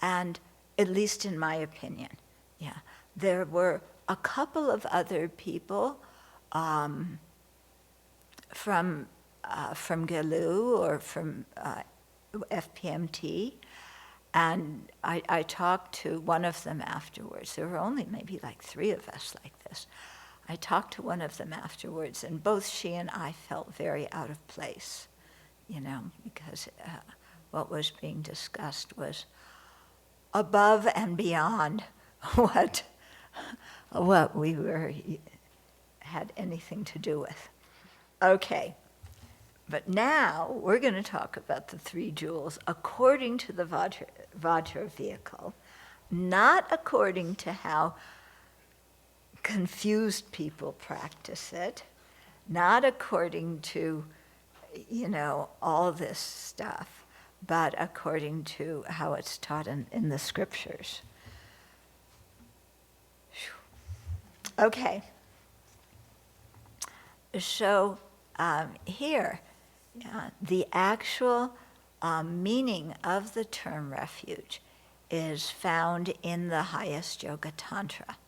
And at least in my opinion, yeah, there were a couple of other people from Gelu or from FPMT, and I talked to one of them afterwards. There were only maybe like 3 of us like this. I talked to one of them afterwards, and both she and I felt very out of place, because what was being discussed was above and beyond what we had anything to do with. Okay. But now we're going to talk about the 3 jewels according to the Vajra Vehicle, not according to how confused people practice it, not according to, all this stuff, but according to how it's taught in the scriptures. Okay. So here, the actual meaning of the term refuge is found in the highest Yoga Tantra,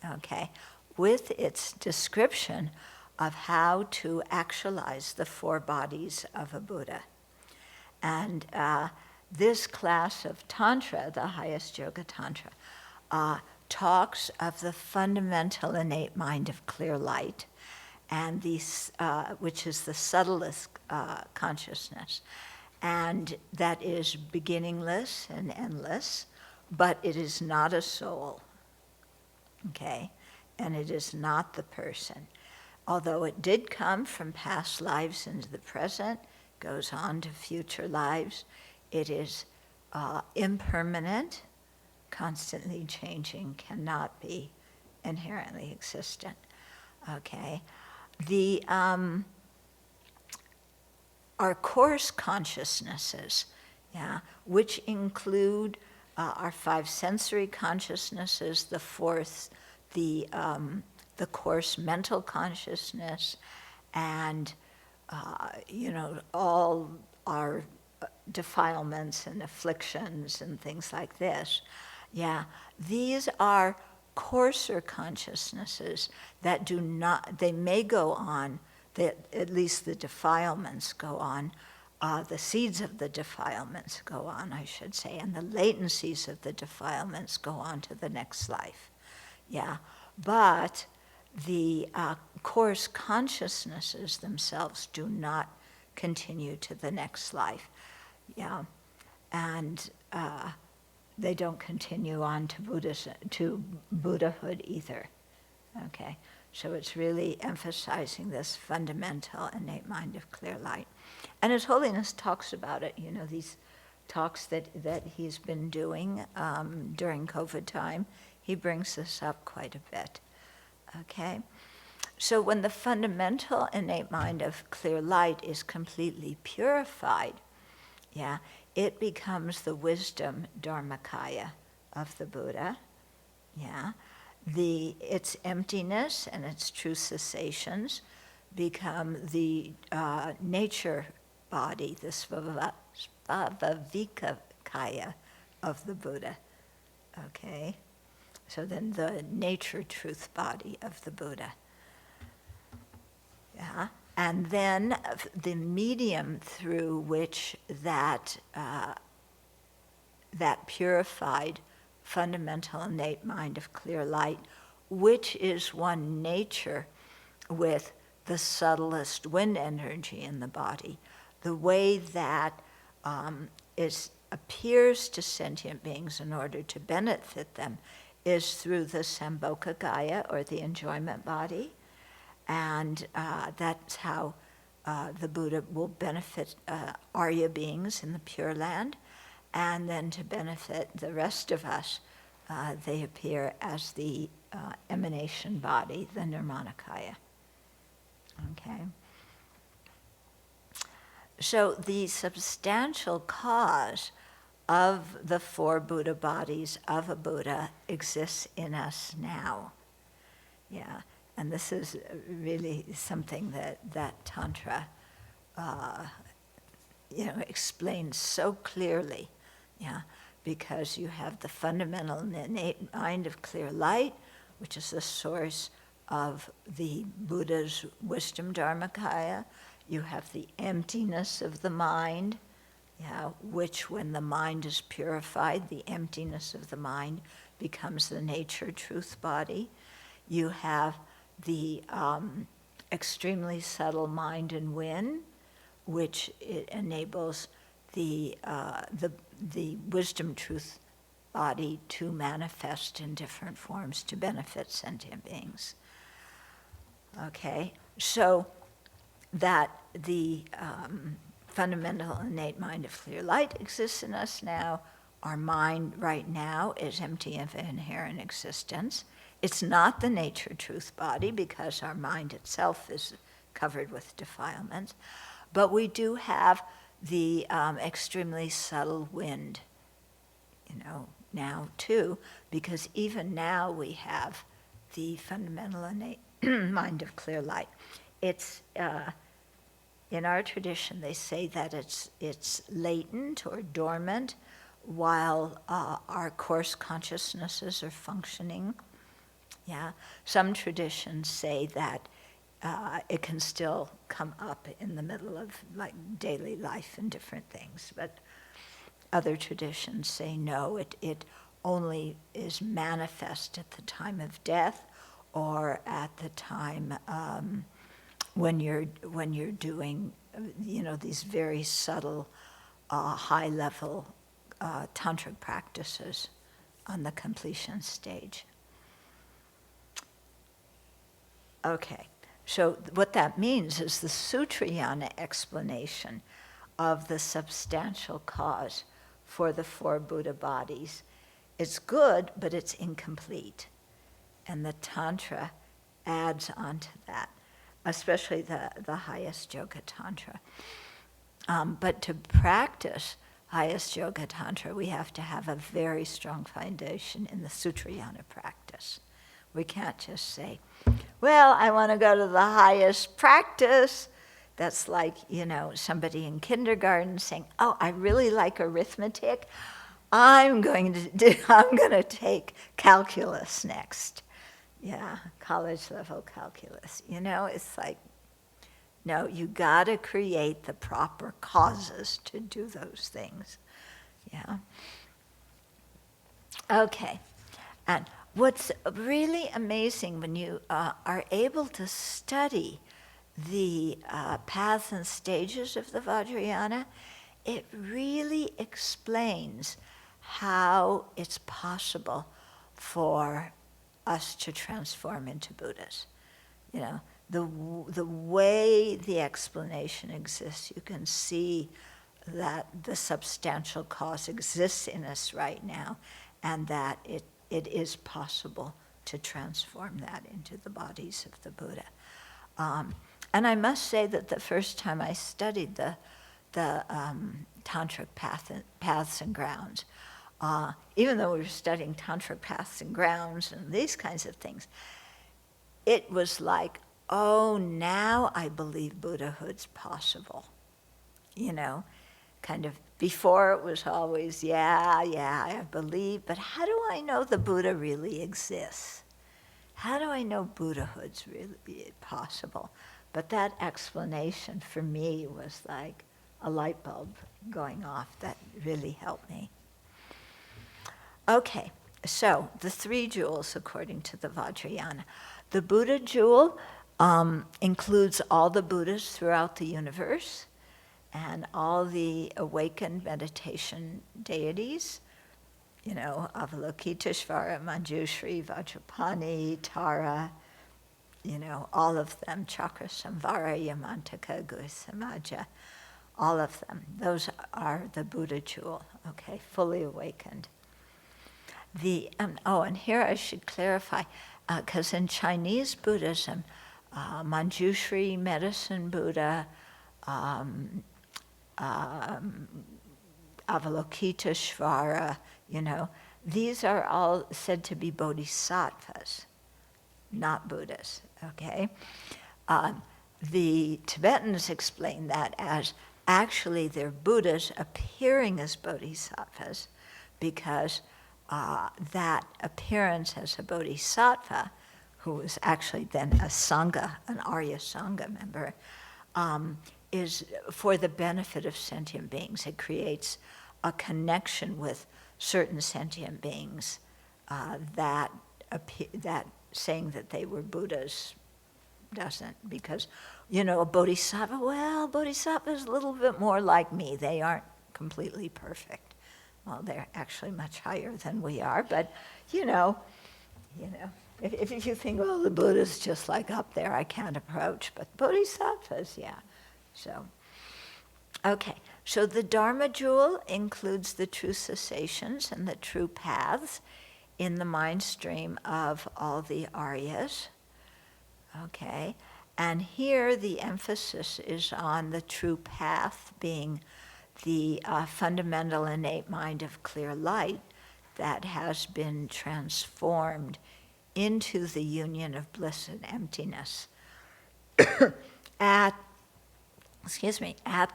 okay, with its description of how to actualize the 4 bodies of a Buddha. And this class of Tantra, the highest Yoga Tantra, talks of the fundamental innate mind of clear light, and which is the subtlest consciousness, and that is beginningless and endless, but it is not a soul, okay, and it is not the person. Although it did come from past lives into the present, goes on to future lives, it is impermanent, constantly changing, cannot be inherently existent, okay. Our coarse consciousnesses, yeah, which include our 5 sensory consciousnesses, the 4th, the coarse mental consciousness, and all our defilements and afflictions and things like this. Yeah, these are coarser consciousnesses that do not, they may go on, at least the defilements go on, the seeds of the defilements go on, I should say, and the latencies of the defilements go on to the next life. Yeah, but the coarse consciousnesses themselves do not continue to the next life. Yeah, and they don't continue on to Buddhahood either. Okay, so it's really emphasizing this fundamental innate mind of clear light. And His Holiness talks about it, these talks that he's been doing during COVID time, he brings this up quite a bit. Okay, so when the fundamental innate mind of clear light is completely purified, yeah, it becomes the wisdom dharmakaya of the Buddha, yeah, its emptiness and its true cessations become the nature body, the Svavavikakaya of the Buddha. Okay? So then the nature truth body of the Buddha. Yeah? And then the medium through which that purified fundamental innate mind of clear light, which is one nature with the subtlest wind energy in the body, the way that appears to sentient beings in order to benefit them is through the Sambhogakaya, or the enjoyment body, and that's how the Buddha will benefit Arya beings in the Pure Land. And then to benefit the rest of us, they appear as the emanation body, the Nirmanakaya. Okay? So the substantial cause of the four Buddha bodies of a Buddha exists in us now. Yeah, and this is really something that Tantra explains so clearly. Yeah, because you have the fundamental innate mind of clear light, which is the source of the Buddha's wisdom dharmakaya. You have the emptiness of the mind, yeah, which when the mind is purified, the emptiness of the mind becomes the nature truth body. You have the extremely subtle mind and wind, which it enables the wisdom truth body to manifest in different forms to benefit sentient beings. Okay, so that the fundamental innate mind of clear light exists in us now. Our mind right now is empty of inherent existence. It's not the nature truth body because our mind itself is covered with defilements, but we do have the extremely subtle wind, now too, because even now we have the fundamental innate mind of clear light. It's in our tradition they say that it's latent or dormant while our coarse consciousnesses are functioning. Yeah, some traditions say that it can still come up in the middle of like daily life and different things, but other traditions say no, it only is manifest at the time of death or at the time when you're doing these very subtle high level tantric practices on the completion stage. Okay, so what that means is the Sutrayana explanation of the substantial cause for the four Buddha bodies. It's good, but it's incomplete. And the Tantra adds on to that, especially the highest Yoga Tantra. But to practice highest Yoga Tantra, we have to have a very strong foundation in the Sutrayana practice. We can't just say, well, I want to go to the highest practice. That's like, somebody in kindergarten saying, oh, I really like arithmetic. I'm going to take calculus next. Yeah, college level calculus. It's like, no, you got to create the proper causes to do those things. Yeah. Okay. And what's really amazing when you are able to study the paths and stages of the Vajrayana, it really explains how it's possible for us to transform into Buddhas. The way the explanation exists, you can see that the substantial cause exists in us right now, and that it is possible to transform that into the bodies of the Buddha. And I must say that the first time I studied the tantric paths and grounds, even though we were studying Tantric paths and grounds and these kinds of things, it was like, oh, now I believe Buddhahood's possible. You know, kind of before it was always, yeah, I believe, but how do I know the Buddha really exists? How do I know Buddhahood's really possible? But that explanation for me was like a light bulb going off that really helped me. Okay, so the 3 jewels according to the Vajrayana. The Buddha jewel includes all the Buddhas throughout the universe and all the awakened meditation deities, you know, Avalokiteshvara, Manjushri, Vajrapani, Tara, you know, all of them, Chakra Samvara, Yamantaka, Guhisamaja, all of them. Those are the Buddha jewel, okay, fully awakened. And here I should clarify, because in Chinese Buddhism, Manjushri, Medicine Buddha, Avalokiteshvara, you know, these are all said to be bodhisattvas, not Buddhas, okay? The Tibetans explain that as actually they're Buddhas appearing as bodhisattvas because that appearance as a bodhisattva, who is actually then a Sangha, an Arya Sangha member, is for the benefit of sentient beings. It creates a connection with certain sentient beings that saying that they were Buddhas doesn't, because, you know, a bodhisattva, well, bodhisattva is a little bit more like me. They aren't completely perfect. Well, they're actually much higher than we are, but, you know, if you think, well, the Buddha's just like up there, I can't approach, but bodhisattvas, yeah. So, okay, so the Dharma jewel includes the true cessations and the true paths in the mind stream of all the Aryas, okay? And here the emphasis is on the true path being the fundamental innate mind of clear light that has been transformed into the union of bliss and emptiness at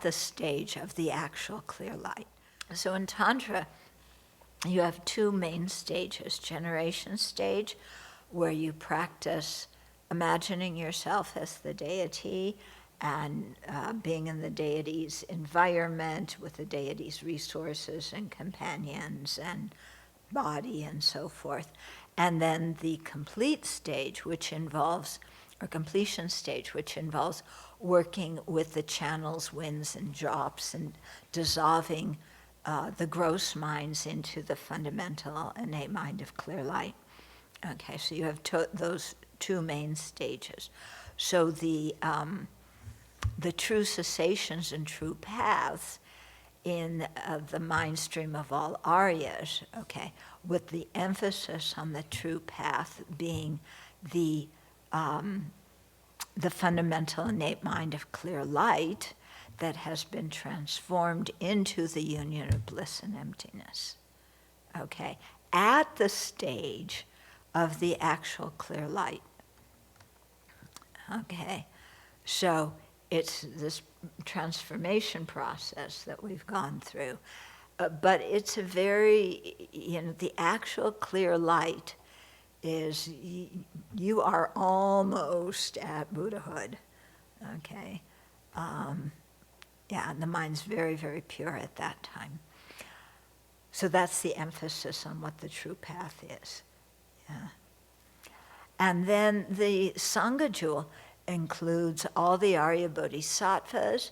the stage of the actual clear light. So in Tantra, you have 2 main stages. Generation stage, where you practice imagining yourself as the deity and being in the deity's environment with the deity's resources and companions and body and so forth. And then the complete stage, which involves, or completion stage, which involves working with the channels, winds, and drops and dissolving the gross minds into the fundamental innate mind of clear light. Okay, so you have those 2 main stages. So the true cessations and true paths in the mind stream of all Aryas, okay, with the emphasis on the true path being the fundamental innate mind of clear light that has been transformed into the union of bliss and emptiness, okay, at the stage of the actual clear light. Okay, so it's this transformation process that we've gone through, but it's a very, the actual clear light is, you are almost at Buddhahood, okay? And the mind's very, very pure at that time. So that's the emphasis on what the true path is. Yeah. And then the Sangha Jewel includes all the Arya Bodhisattvas,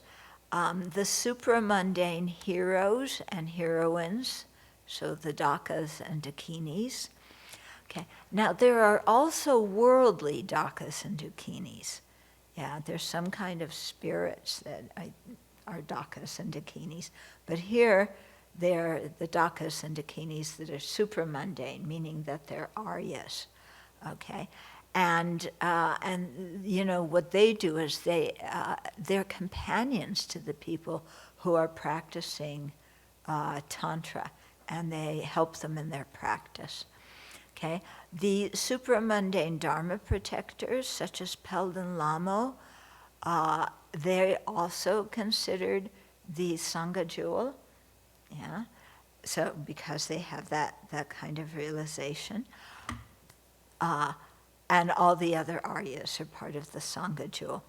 the supramundane heroes and heroines, so the Dakas and Dakinis. Okay. Now there are also worldly Dakas and Dakinis. Yeah, there's some kind of spirits that are Dakas and Dakinis, but here they're the Dakas and Dakinis that are supramundane, meaning that they're Aryas. Okay. And what they do is they're companions to the people who are practicing Tantra and they help them in their practice. Okay, the supramundane Dharma protectors, such as Pelden Lama, they're also considered the Sangha Jewel, yeah. So because they have that kind of realization, and all the other Aryas are part of the Sangha Jewel.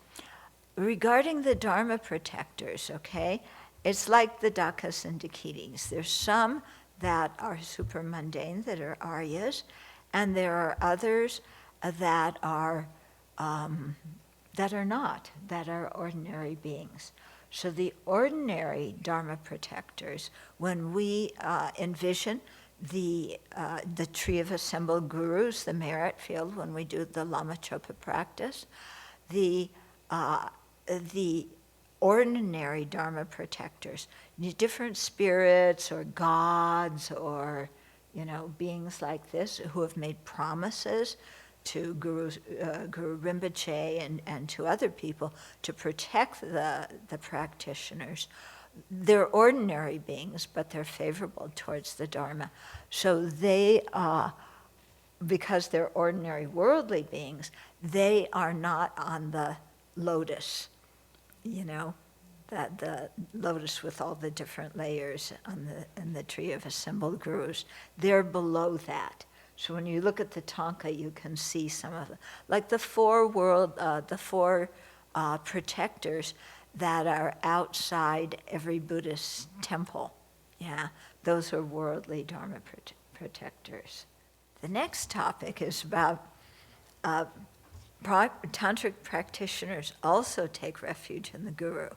Regarding the Dharma protectors, okay, it's like the Dakas and Dakitis. There's some that are supramundane, that are Aryas, and there are others that are not, that are ordinary beings. So the ordinary Dharma protectors, when we envision the tree of assembled gurus, the merit field, when we do the Lama Chopa practice, the ordinary Dharma protectors, different spirits or gods or beings like this who have made promises to Guru Rinpoche and to other people to protect the practitioners. They're ordinary beings, but they're favorable towards the Dharma. So they, because they're ordinary worldly beings, they are not on the lotus, that the lotus with all the different layers in the tree of assembled gurus. They're below that. So when you look at the Tanka, you can see some of them. Like the four protectors that are outside every Buddhist temple. Yeah, those are worldly Dharma protectors. The next topic is about Tantric practitioners also take refuge in the Guru.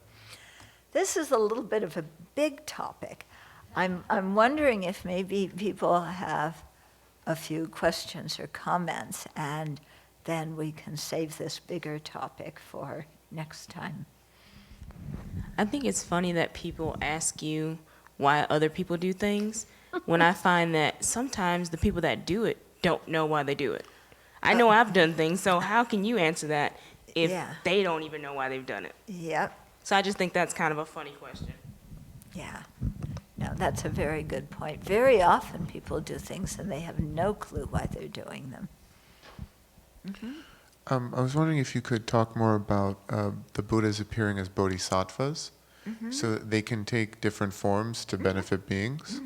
This is a little bit of a big topic. I'm wondering if maybe people have a few questions or comments, and then we can save this bigger topic for next time. I think it's funny that people ask you why other people do things, when I find that sometimes the people that do it don't know why they do it. I know I've done things, so how can you answer that if they don't even know why they've done it? Yep. So I just think that's kind of a funny question. Yeah. No, that's a very good point. Very often people do things and they have no clue why they're doing them. Mm-hmm. I was wondering if you could talk more about the Buddhas appearing as bodhisattvas, so that they can take different forms to benefit beings.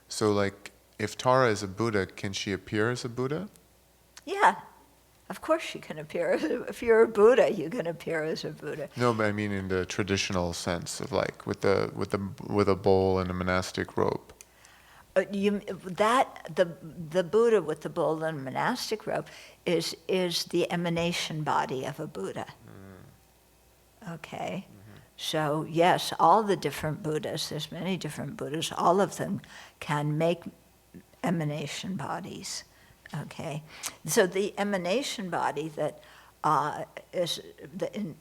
So like, if Tara is a Buddha, can she appear as a Buddha? Yeah, of course you can appear. If you're a Buddha, you can appear as a Buddha. No, but I mean in the traditional sense of like with a bowl and a monastic robe. The Buddha with the bowl and monastic robe is the emanation body of a Buddha. Okay, so yes, all the different Buddhas, there's many different Buddhas, all of them can make emanation bodies. Okay, so the emanation body that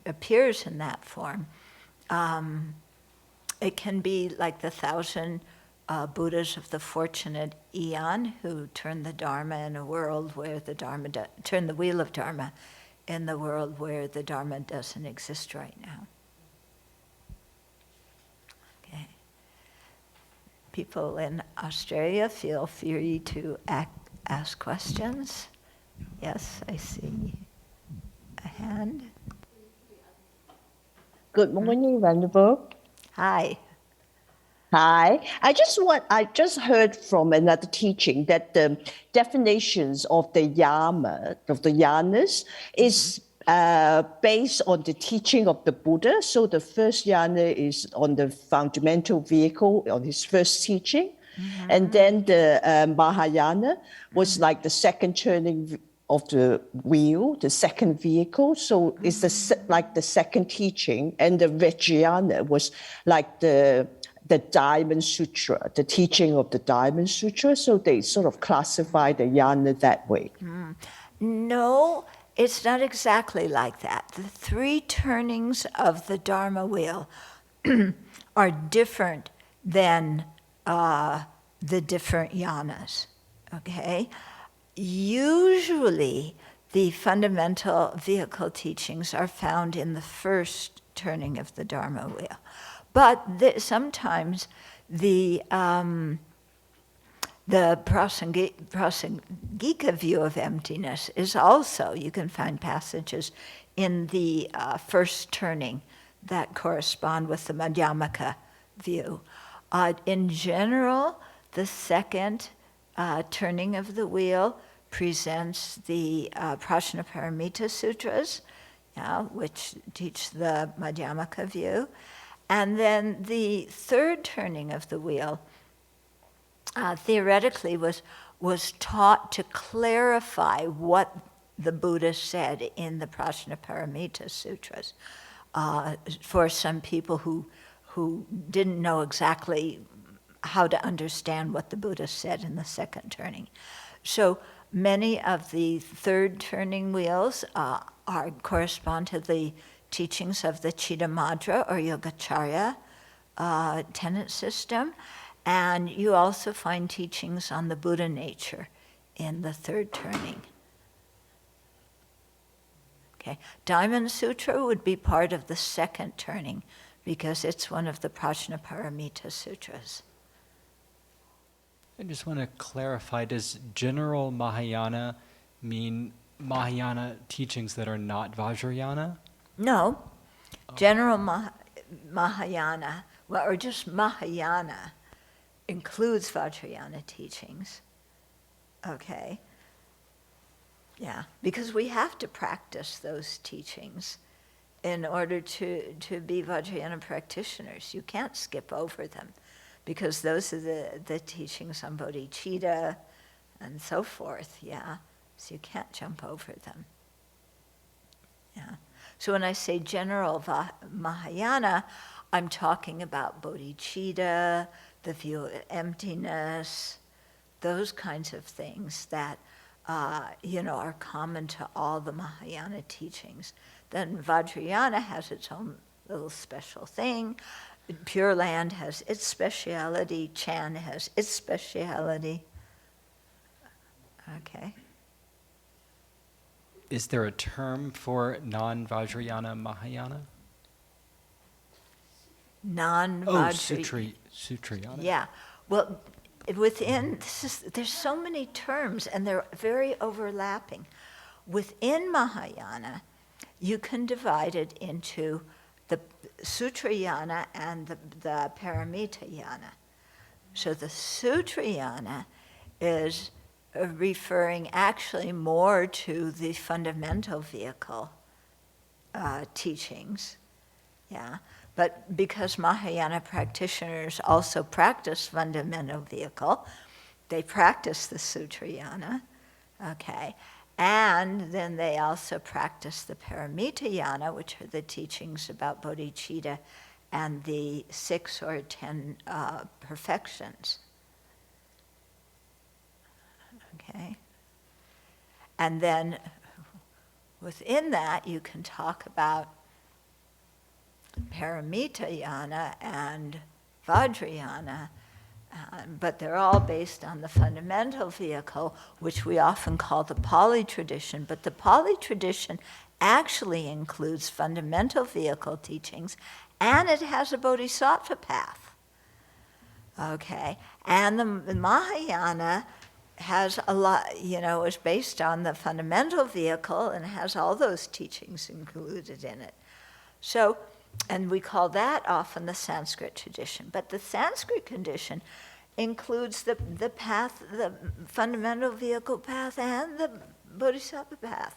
appears in that form, it can be like the 1,000 Buddhas of the fortunate eon who turned the Dharma in a world where the Dharma turned the wheel of Dharma in the world where the Dharma doesn't exist right now. Okay. People in Australia, feel free to ask questions. Yes, I see a hand. Good morning, Venerable. Hi. Hi. I just heard from another teaching that the definitions of the yanas, is based on the teaching of the Buddha. So the first yana is on the fundamental vehicle, on his first teaching. And then the Mahayana was like the second turning of the wheel, the second vehicle. So it's like the second teaching. And the Vajrayana was like the Diamond Sutra, the teaching of the Diamond Sutra. So they sort of classify the yana that way. No, it's not exactly like that. The three turnings of the Dharma wheel are different than the different yanas, okay? Usually, the fundamental vehicle teachings are found in the first turning of the Dharma wheel. But sometimes the The Prasangika view of emptiness is also, you can find passages in the first turning that correspond with the Madhyamaka view. In general, the second turning of the wheel presents the Prajnaparamita Sutras, which teach the Madhyamaka view. And then the third turning of the wheel theoretically was taught to clarify what the Buddha said in the Prajnaparamita Sutras for some people who didn't know exactly how to understand what the Buddha said in the second turning. So many of the third turning wheels correspond to the teachings of the Chittamatra or Yogacarya tenet system. And you also find teachings on the Buddha nature in the third turning. Okay, Diamond Sutra would be part of the second turning because it's one of the Prajnaparamita Sutras. I just want to clarify, does general Mahayana mean Mahayana teachings that are not Vajrayana? No, general Mahayana, well, or just Mahayana, includes Vajrayana teachings, okay? Yeah, because we have to practice those teachings in order to be Vajrayana practitioners. You can't skip over them because those are the teachings on bodhicitta and so forth, yeah? So you can't jump over them, yeah? So when I say general Mahayana, I'm talking about bodhicitta, the view of emptiness, those kinds of things that are common to all the Mahayana teachings. Then Vajrayana has its own little special thing. Pure Land has its speciality. Chan has its speciality. Okay. Is there a term for non-Vajrayana Mahayana? Sutrayana. Yeah. Well, within, there's so many terms and they're very overlapping. Within Mahayana, you can divide it into the Sutrayana and the Paramitayana. So the Sutrayana is referring actually more to the fundamental vehicle teachings, yeah. But because Mahayana practitioners also practice fundamental vehicle, they practice the Sutrayana, okay? And then they also practice the Paramitayana, which are the teachings about bodhicitta and the 6 or 10 perfections, okay? And then within that, you can talk about Paramitayana and Vajrayana, but they're all based on the fundamental vehicle, which we often call the Pali tradition. But the Pali tradition actually includes fundamental vehicle teachings, and it has a bodhisattva path. Okay, and the Mahayana has a lot, is based on the fundamental vehicle and has all those teachings included in it. So, and we call that often the Sanskrit tradition. But the Sanskrit tradition includes the path, the fundamental vehicle path, and the bodhisattva path.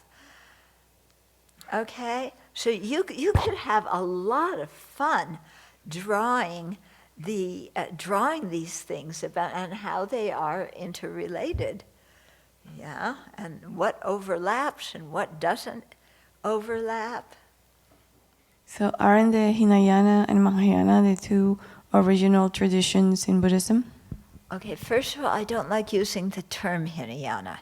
Okay? So you could have a lot of fun drawing these things about and how they are interrelated. Yeah? And what overlaps and what doesn't overlap. So aren't the Hinayana and Mahayana the two original traditions in Buddhism? Okay, first of all, I don't like using the term Hinayana.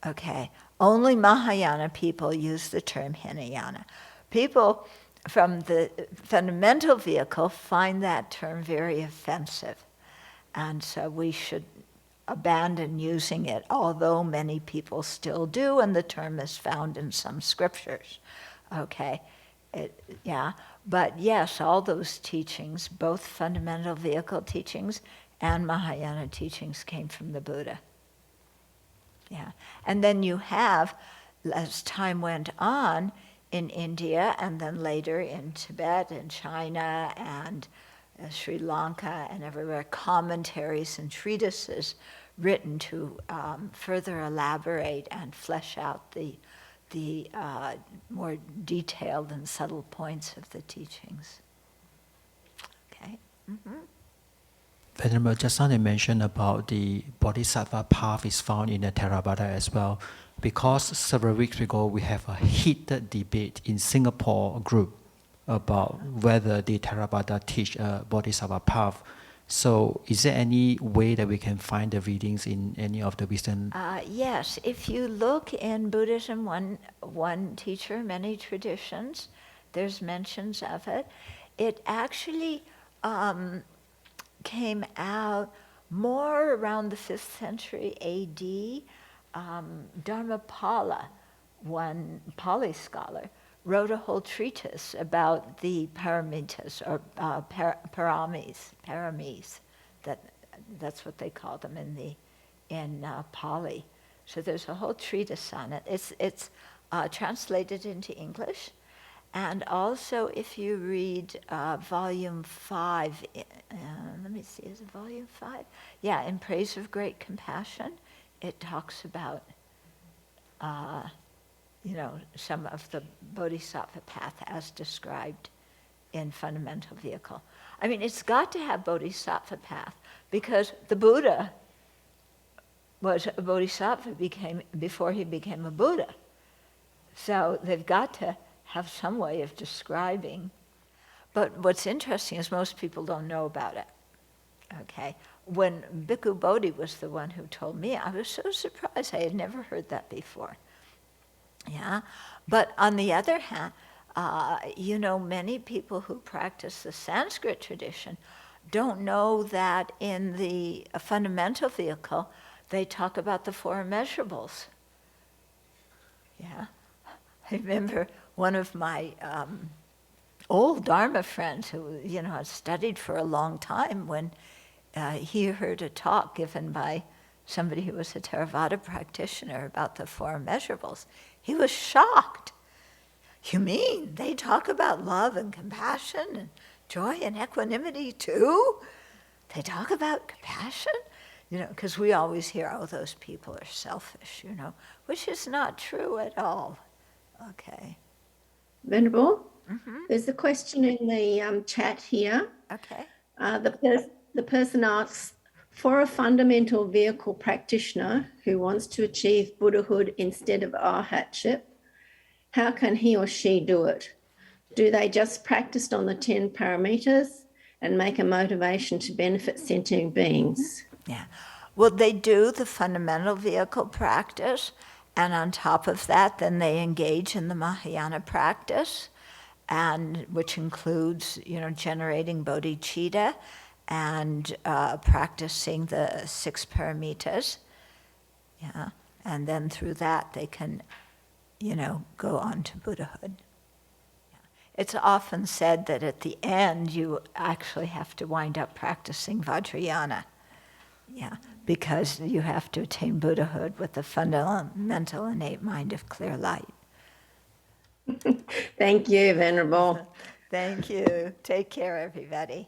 Okay, only Mahayana people use the term Hinayana. People from the fundamental vehicle find that term very offensive. And so we should abandon using it, although many people still do, and the term is found in some scriptures. Okay. But yes, all those teachings, both fundamental vehicle teachings and Mahayana teachings came from the Buddha. Yeah. And then you have, as time went on, in India and then later in Tibet and China and Sri Lanka and everywhere, commentaries and treatises written to further elaborate and flesh out the more detailed and subtle points of the teachings. Okay. Mm-hmm. Venerable, just now they mentioned about the Bodhisattva path is found in the Theravada as well. Because several weeks ago we have a heated debate in Singapore group about whether the Theravada teach a Bodhisattva path. So is there any way that we can find the readings in any of the wisdom? Yes, if you look in Buddhism, one teacher, many traditions, there's mentions of it. It actually came out more around the 5th century AD. Dharmapala, one Pali scholar, wrote a whole treatise about the paramitas, or paramis. That's what they call them in Pali. So there's a whole treatise on it. It's translated into English. And also, if you read volume 5, let me see, is it volume 5? Yeah, In Praise of Great Compassion, it talks about, some of the Bodhisattva path as described in Fundamental Vehicle. I mean, it's got to have Bodhisattva path because the Buddha was a Bodhisattva before he became a Buddha. So they've got to have some way of describing. But what's interesting is most people don't know about it. Okay? When Bhikkhu Bodhi was the one who told me, I was so surprised. I had never heard that before. Yeah? But on the other hand, many people who practice the Sanskrit tradition don't know that in the Fundamental Vehicle, they talk about the four immeasurables. Yeah? I remember one of my old Dharma friends who, had studied for a long time when he heard a talk given by somebody who was a Theravada practitioner about the four immeasurables. He was shocked. You mean they talk about love and compassion and joy and equanimity too? They talk about compassion? Because we always hear, oh, those people are selfish, which is not true at all. Okay. Venerable, there's a question in the chat here. Okay. The person asks, for a fundamental vehicle practitioner who wants to achieve Buddhahood instead of arhatship, how can he or she do it? Do they just practice on the 10 parameters and make a motivation to benefit sentient beings? Yeah. Well, they do the fundamental vehicle practice, and on top of that, then they engage in the Mahayana practice, and which includes, generating bodhicitta and practicing the 6 paramitas. Yeah. And then through that, they can, go on to Buddhahood. Yeah. It's often said that at the end, you actually have to wind up practicing Vajrayana. Yeah, because you have to attain Buddhahood with the fundamental innate mind of clear light. Thank you, Venerable. Thank you. Take care, everybody.